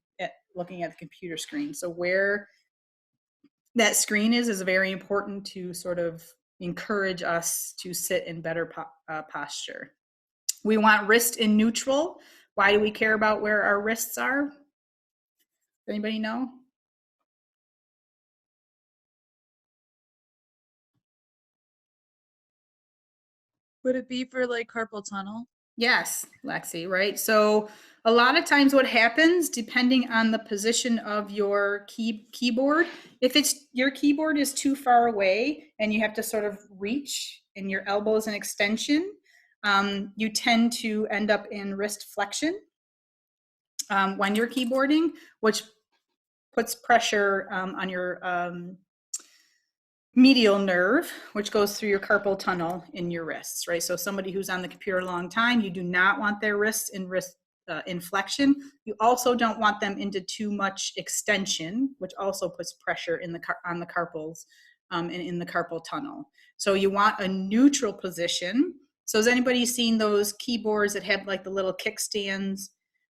looking at the computer screen. So where that screen is very important to sort of encourage us to sit in better posture. We want wrist in neutral. Why do we care about where our wrists are? Anybody know? Would it be for like carpal tunnel? Yes, Lexi, right? So a lot of times what happens, depending on the position of your keyboard, if your keyboard is too far away and you have to sort of reach and your elbow is an extension, you tend to end up in wrist flexion when you're keyboarding, which puts pressure on your medial nerve, which goes through your carpal tunnel in your wrists, right? So somebody who's on the computer a long time, you do not want their wrists in flexion. You also don't want them into too much extension, which also puts pressure on the carpals and in the carpal tunnel. So you want a neutral position. So has anybody seen those keyboards that have like the little kickstands?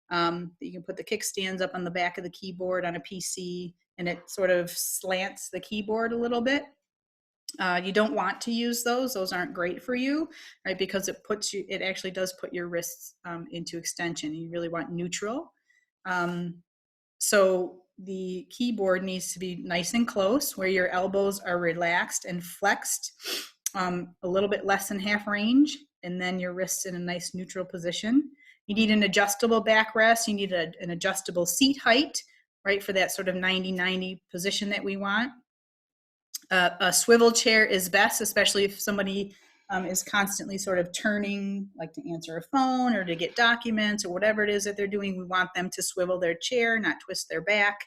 You can put the kickstands up on the back of the keyboard on a PC, and it sort of slants the keyboard a little bit. You don't want to use those. Those aren't great for you, right? Because it actually does put your wrists into extension. You really want neutral. So the keyboard needs to be nice and close where your elbows are relaxed and flexed, a little bit less than half range, and then your wrists in a nice neutral position. You need an adjustable backrest. You need an adjustable seat height, right, for that sort of 90-90 position that we want. A swivel chair is best, especially if somebody is constantly sort of turning, like to answer a phone or to get documents or whatever it is that they're doing. We want them to swivel their chair, not twist their back.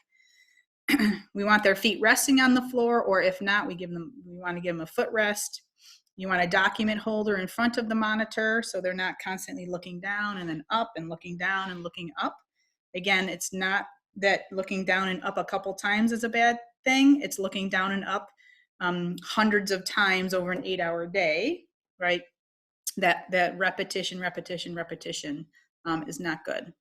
We want their feet resting on the floor, or if not, we want to give them a footrest. You want a document holder in front of the monitor so they're not constantly looking down and then up and looking down and looking up. Again, it's not that looking down and up a couple times is a bad thing. It's looking down and up hundreds of times over an 8-hour day, right? That repetition is not good.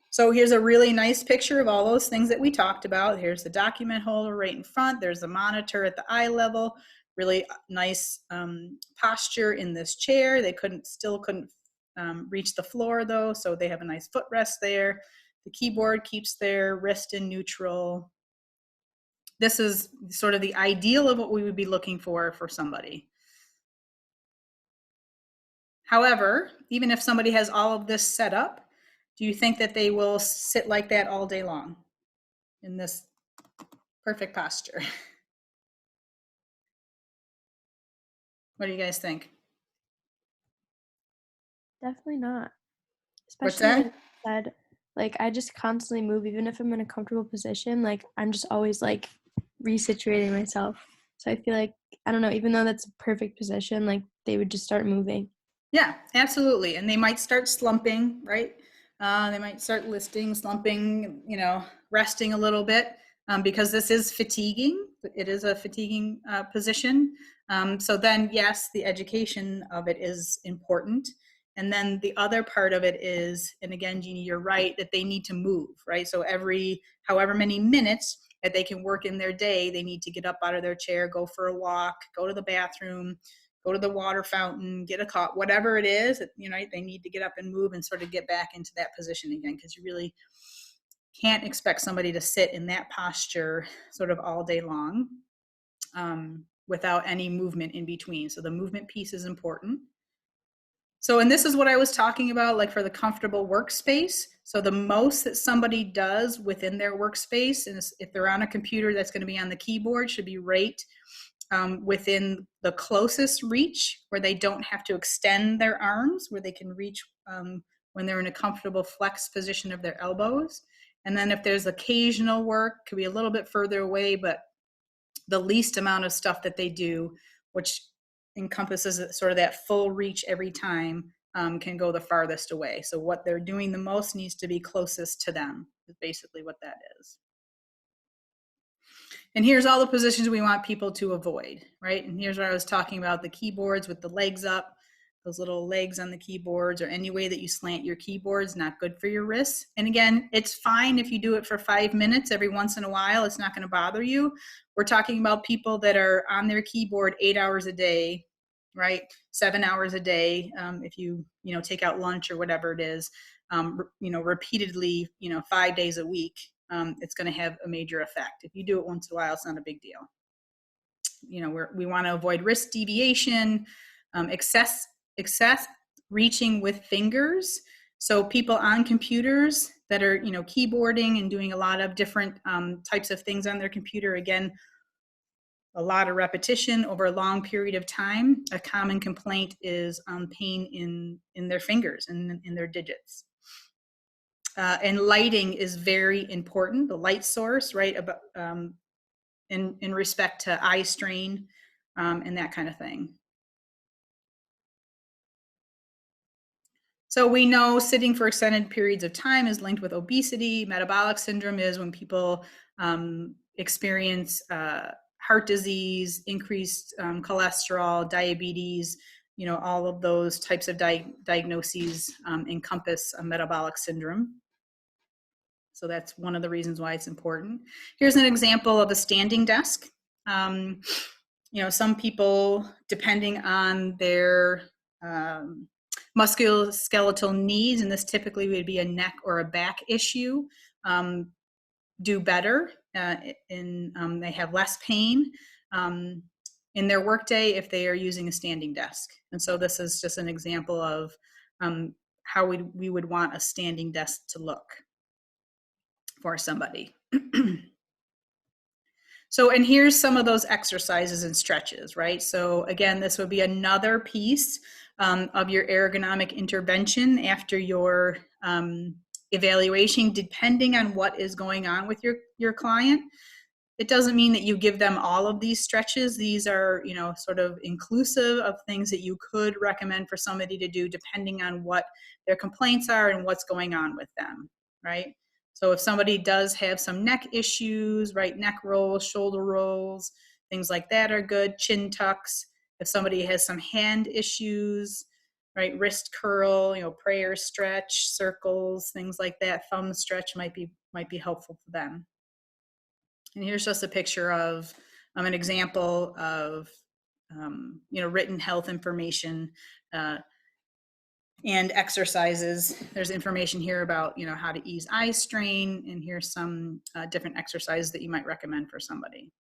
So here's a really nice picture of all those things that we talked about. Here's the document holder right in front. There's the monitor at the eye level. Really nice posture in this chair. They still couldn't reach the floor though, so they have a nice footrest there. The keyboard keeps their wrist in neutral. This is sort of the ideal of what we would be looking for somebody. However, even if somebody has all of this set up, do you think that they will sit like that all day long in this perfect posture? What do you guys think? Definitely not. What's Especially that? like I said, like I just constantly move, even if I'm in a comfortable position. Like I'm just always like resituating myself. So I feel like, I don't know, even though that's a perfect position, like they would just start moving. Yeah, absolutely. And they might start slumping, right? They might start listing, slumping, resting a little bit because this is fatiguing. It is a fatiguing position. So then, yes, the education of it is important. And then the other part of it is, and again, Jeannie, you're right, that they need to move, right? So every however many minutes that they can work in their day, they need to get up out of their chair, go for a walk, go to the bathroom, go to the water fountain, get a cup, whatever it is, they need to get up and move and sort of get back into that position again, because you really can't expect somebody to sit in that posture sort of all day long without any movement in between. So the movement piece is important. So, and this is what I was talking about, like for the comfortable workspace. So the most that somebody does within their workspace, and if they're on a computer, that's going to be on the keyboard, should be right within the closest reach, where they don't have to extend their arms, where they can reach when they're in a comfortable flex position of their elbows. And then if there's occasional work, could be a little bit further away, but the least amount of stuff that they do, which encompasses sort of that full reach every time, can go the farthest away. So what they're doing the most needs to be closest to them, is basically what that is. And here's all the positions we want people to avoid, right? And here's what I was talking about, the keyboards with the legs up, those little legs on the keyboards, or any way that you slant your keyboards, not good for your wrists. And again, it's fine if you do it for 5 minutes every once in a while, it's not gonna bother you. We're talking about people that are on their keyboard 8 hours a day, right? 7 hours a day, if you take out lunch or whatever it is, repeatedly, 5 days a week. It's going to have a major effect. If you do it once in a while, it's not a big deal. We want to avoid wrist deviation, excess reaching with fingers. So people on computers that are, keyboarding and doing a lot of different types of things on their computer, again, a lot of repetition over a long period of time. A common complaint is pain in their fingers and in their digits. And lighting is very important, the light source, right, about, in respect to eye strain and that kind of thing. So we know sitting for extended periods of time is linked with obesity. Metabolic syndrome is when people experience heart disease, increased cholesterol, diabetes, all of those types of diagnoses encompass a metabolic syndrome. So that's one of the reasons why it's important. Here's an example of a standing desk. Some people, depending on their musculoskeletal needs, and this typically would be a neck or a back issue, do better they have less pain in their workday if they are using a standing desk. And so this is just an example of how we would want a standing desk to look for somebody. So, and here's some of those exercises and stretches, right? So again, this would be another piece of your ergonomic intervention after your evaluation, depending on what is going on with your client. It doesn't mean that you give them all of these stretches. These are, sort of inclusive of things that you could recommend for somebody to do depending on what their complaints are and what's going on with them, right? So if somebody does have some neck issues, right, neck rolls, shoulder rolls, things like that are good. Chin tucks. If somebody has some hand issues, right? Wrist curl, prayer stretch, circles, things like that. Thumb stretch might be helpful for them. And here's just a picture of an example of written health information and exercises. There's information here about how to ease eye strain, and here's some different exercises that you might recommend for somebody.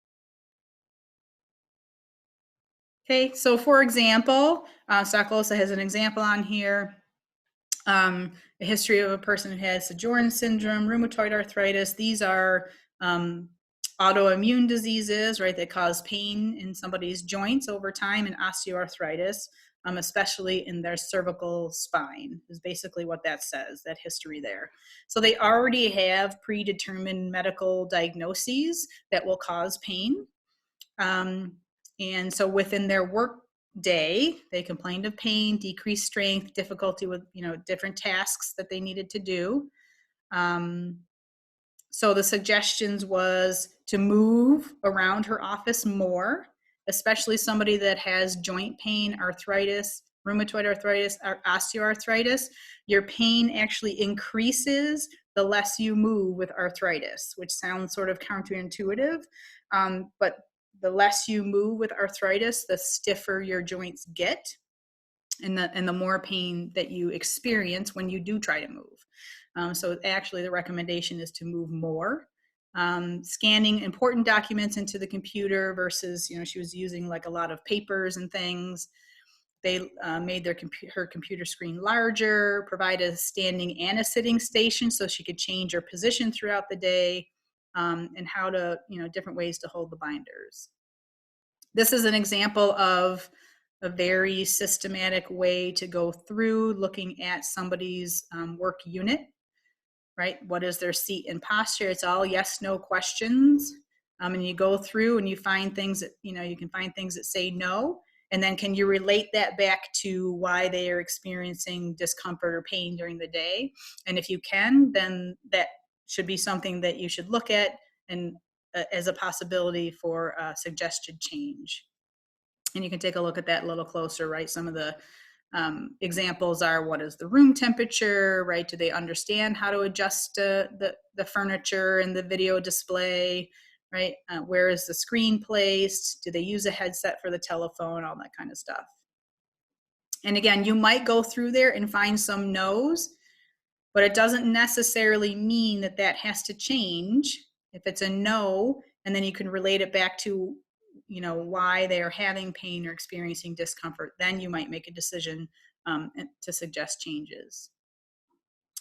Okay, so for example, Stocklesa has an example on here. A history of a person who has Sjögren's syndrome, rheumatoid arthritis. These are autoimmune diseases, right, that cause pain in somebody's joints over time, and osteoarthritis, especially in their cervical spine, is basically what that says, that history there. So they already have predetermined medical diagnoses that will cause pain. And so within their work day, they complained of pain, decreased strength, difficulty with different tasks that they needed to do. So the suggestions was to move around her office more, especially somebody that has joint pain, arthritis, rheumatoid arthritis, or osteoarthritis. Your pain actually increases the less you move with arthritis, which sounds sort of counterintuitive, but the less you move with arthritis, the stiffer your joints get, and the more pain that you experience when you do try to move. So actually the recommendation is to move more. Scanning important documents into the computer versus, she was using like a lot of papers and things. They made her computer screen larger, provided a standing and a sitting station so she could change her position throughout the day, and how to, different ways to hold the binders. This is an example of a very systematic way to go through looking at somebody's work unit, right? What is their seat and posture? It's all yes, no questions. And you go through and you find things that, you can find things that say no. And then can you relate that back to why they are experiencing discomfort or pain during the day? And if you can, then that should be something that you should look at and as a possibility for suggested change. And you can take a look at that a little closer, right? Some of the examples are, what is the room temperature, right? Do they understand how to adjust the furniture and the video display, right? Where is the screen placed? Do they use a headset for the telephone? All that kind of stuff. And again, you might go through there and find some no's, but it doesn't necessarily mean that that has to change. If it's a no, and then you can relate it back to why they are having pain or experiencing discomfort, then you might make a decision to suggest changes.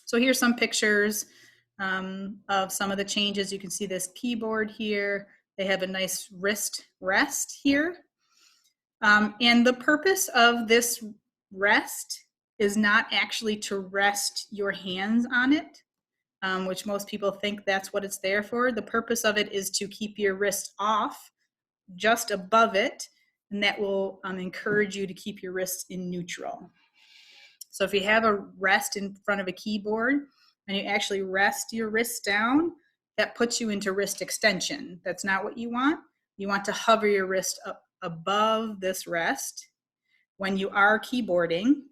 So here's some pictures of some of the changes. You can see this keyboard here. They have a nice wrist rest here. And the purpose of this rest is not actually to rest your hands on it, which most people think that's what it's there for. The purpose of it is to keep your wrist off, just above it, and that will encourage you to keep your wrists in neutral. So if you have a rest in front of a keyboard and you actually rest your wrist down, that puts you into wrist extension. That's not what you want. You want to hover your wrist up above this rest when you are keyboarding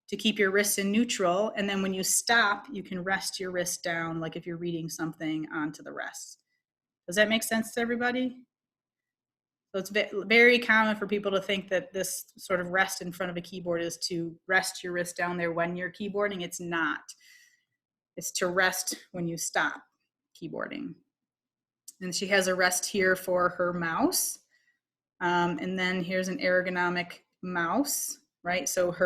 to keep your wrists in neutral, and then when you stop, you can rest your wrist down, like if you're reading something, onto the rest. Does that make sense to everybody? So it's very common for people to think that this sort of rest in front of a keyboard is to rest your wrist down there when you're keyboarding. It's not. It's to rest when you stop keyboarding. And she has a rest here for her mouse. And then here's an ergonomic mouse, right? So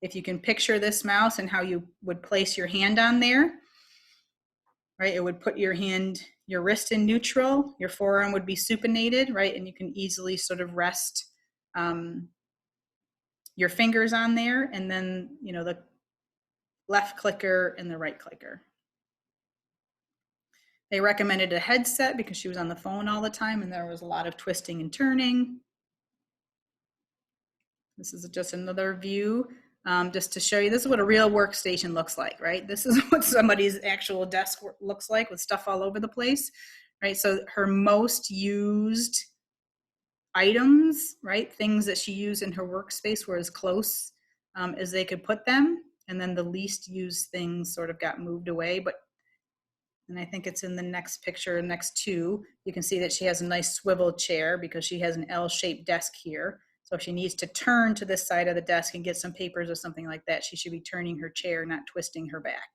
if you can picture this mouse and how you would place your hand on there, right? It would put your wrist in neutral, your forearm would be supinated, right? And you can easily sort of rest your fingers on there, and then, the left clicker and the right clicker. They recommended a headset because she was on the phone all the time and there was a lot of twisting and turning. This is just another view, just to show you, this is what a real workstation looks like, right? This is what somebody's actual desk looks like, with stuff all over the place, right? So her most used items, right? Things that she used in her workspace were as close as they could put them, and then the least used things sort of got moved away. And I think it's in the next picture, next two, you can see that she has a nice swivel chair because she has an L-shaped desk here. So if she needs to turn to this side of the desk and get some papers or something like that, she should be turning her chair, not twisting her back.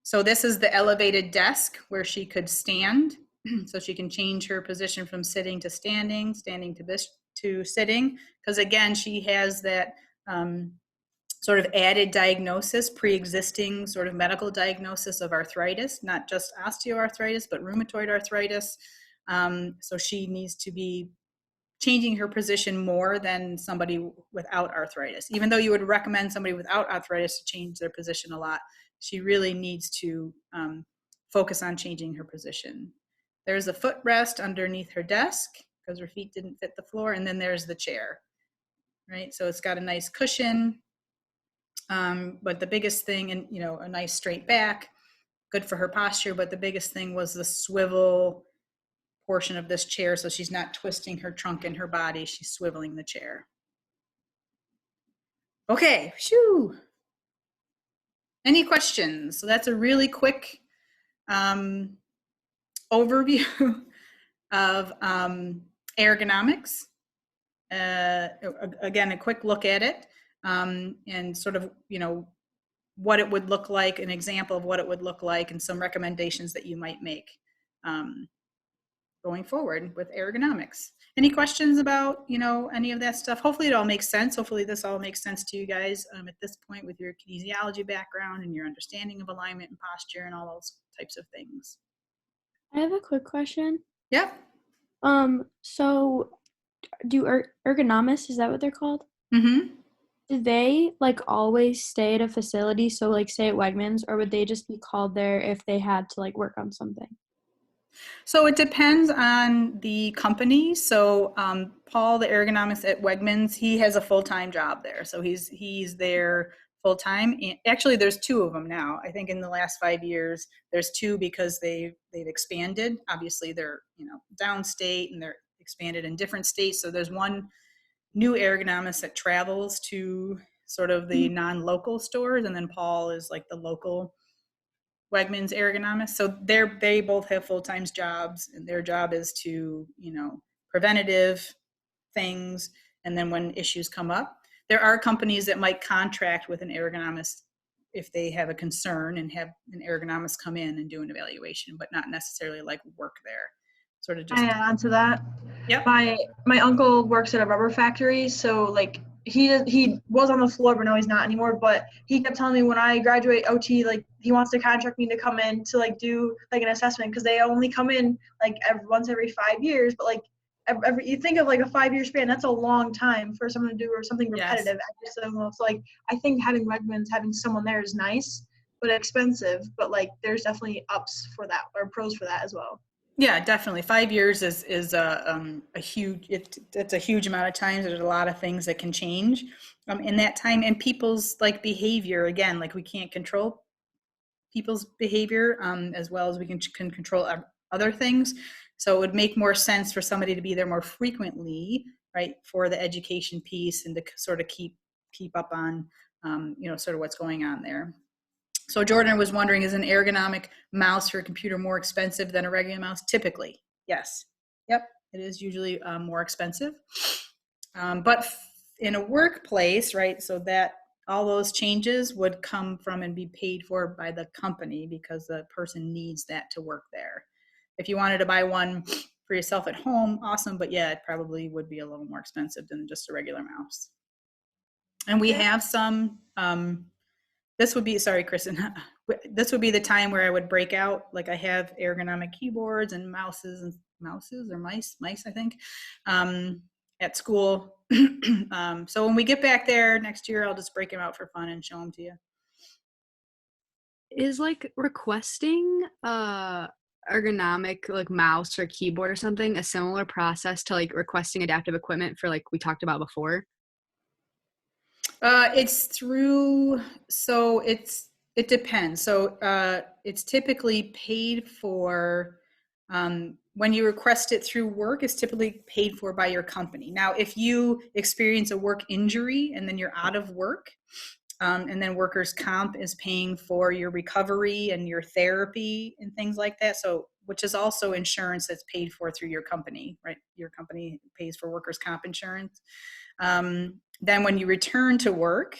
So this is the elevated desk where she could stand. So she can change her position from sitting to standing, standing to sitting. Because again, she has that sort of added diagnosis, pre-existing sort of medical diagnosis of arthritis, not just osteoarthritis, but rheumatoid arthritis. So she needs to be changing her position more than somebody without arthritis. Even though you would recommend somebody without arthritis to change their position a lot, she really needs to focus on changing her position. There's a footrest underneath her desk because her feet didn't fit the floor, and then there's the chair, right? So it's got a nice cushion, but the biggest thing, and a nice straight back, good for her posture, but the biggest thing was the swivel portion of this chair, so she's not twisting her trunk and her body, she's swiveling the chair. Okay, shoo. Any questions? So that's a really quick overview of ergonomics. Again, a quick look at it and sort of, what it would look like, an example of what it would look like, and some recommendations that you might make going forward with ergonomics. Any questions about, any of that stuff? Hopefully it all makes sense. Hopefully this all makes sense to you guys at this point with your kinesiology background and your understanding of alignment and posture and all those types of things. I have a quick question. Yeah. So do ergonomists, is that what they're called? Mm-hmm. Do they always stay at a facility? So say at Wegmans, or would they just be called there if they had to work on something? So it depends on the company. So Paul, the ergonomist at Wegmans, he has a full-time job there. So he's there full-time. Actually, there's two of them now. I think in the last 5 years, there's two because they've expanded. Obviously, they're downstate and they're expanded in different states. So there's one new ergonomist that travels to sort of the non-local stores, and then Paul is the local Wegmans ergonomist. So they both have full-time jobs, and their job is to, preventative things. And then when issues come up, there are companies that might contract with an ergonomist if they have a concern and have an ergonomist come in and do an evaluation, but not necessarily work there. Sort of just. I add on to that. Yep. My uncle works at a rubber factory, so he was on the floor, but now he's not anymore. But he kept telling me when I graduate OT, he wants to contract me to come in to do an assessment, because they only come in once every 5 years. But you think of a 5-year span, that's a long time for someone to do or something repetitive. Yes. So I think having Wegmans, having someone there is nice, but expensive. But there's definitely ups for that, or pros for that as well. Yeah, definitely. 5 years is a huge. It's a huge amount of time. There's a lot of things that can change in that time, and people's behavior. Again, we can't control people's behavior as well as we can control other things. So it would make more sense for somebody to be there more frequently, right, for the education piece and to sort of keep up on sort of what's going on there. So Jordan was wondering, is an ergonomic mouse for a computer more expensive than a regular mouse? Typically, yes. Yep, it is usually more expensive. But in a workplace, right, so that all those changes would come from and be paid for by the company because the person needs that to work there. If you wanted to buy one for yourself at home, awesome, but yeah, it probably would be a little more expensive than just a regular mouse. And we have some, this would be, sorry, Kristen, this would be the time where I would break out, I have ergonomic keyboards and mice, I think, at school. So when we get back there next year, I'll just break them out for fun and show them to you. Is requesting ergonomic mouse or keyboard or something a similar process to requesting adaptive equipment for we talked about before? It's through, so it depends. So it's typically paid for When you request it through work, it's typically paid for by your company. Now, if you experience a work injury and then you're out of work, and then workers' comp is paying for your recovery and your therapy and things like that. So, which is also insurance that's paid for through your company, right? Your company pays for workers' comp insurance. Then when you return to work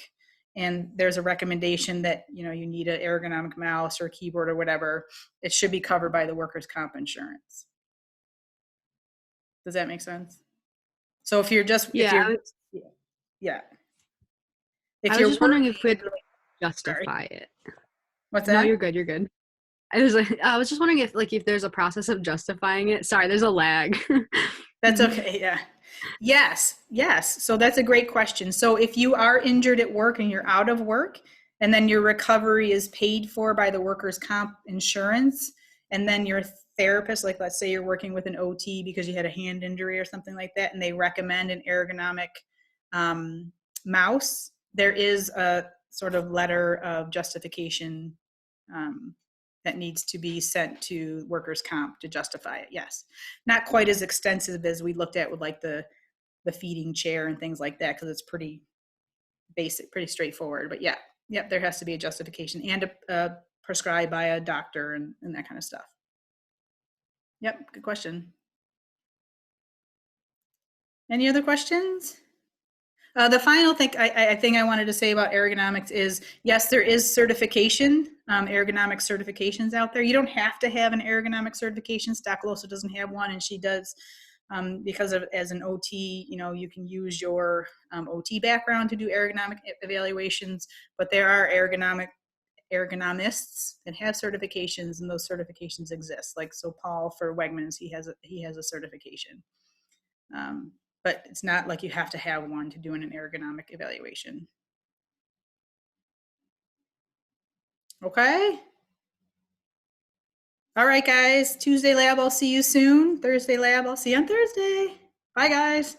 and there's a recommendation that, you know, you need an ergonomic mouse or keyboard or whatever, it should be covered by the workers' comp insurance. Does that make sense? So if you're just, Yeah, if you're, yeah. If I was you're just wondering if we working, had to justify it. What's No, that? you're good. You're good. I was just wondering if there's a process of justifying it. Sorry, there's a lag. That's okay. Yeah. Yes. So that's a great question. So if you are injured at work and you're out of work, and then your recovery is paid for by the workers' comp insurance, and then your therapist, like let's say you're working with an OT because you had a hand injury or something like that, and they recommend an ergonomic mouse, there is a sort of letter of justification that needs to be sent to workers' comp to justify it. Yes, not quite as extensive as we looked at with like the feeding chair and things like that, because it's pretty basic, pretty straightforward. But yeah, there has to be a justification and prescribed by a doctor and that kind of stuff. Yep, good question. Any other questions? The final thing I wanted to say about ergonomics is, yes, there is certification, ergonomic certifications out there. You don't have to have an ergonomic certification. Stacklosha doesn't have one, and she does, because as an OT, you know, you can use your OT background to do ergonomic evaluations, but there are ergonomists that have certifications, and those certifications exist. Like, so Paul for Wegmans, he has a certification. But it's not like you have to have one to do an ergonomic evaluation. Okay. All right, guys. Tuesday lab, I'll see you soon. Thursday lab, I'll see you on Thursday. Bye, guys.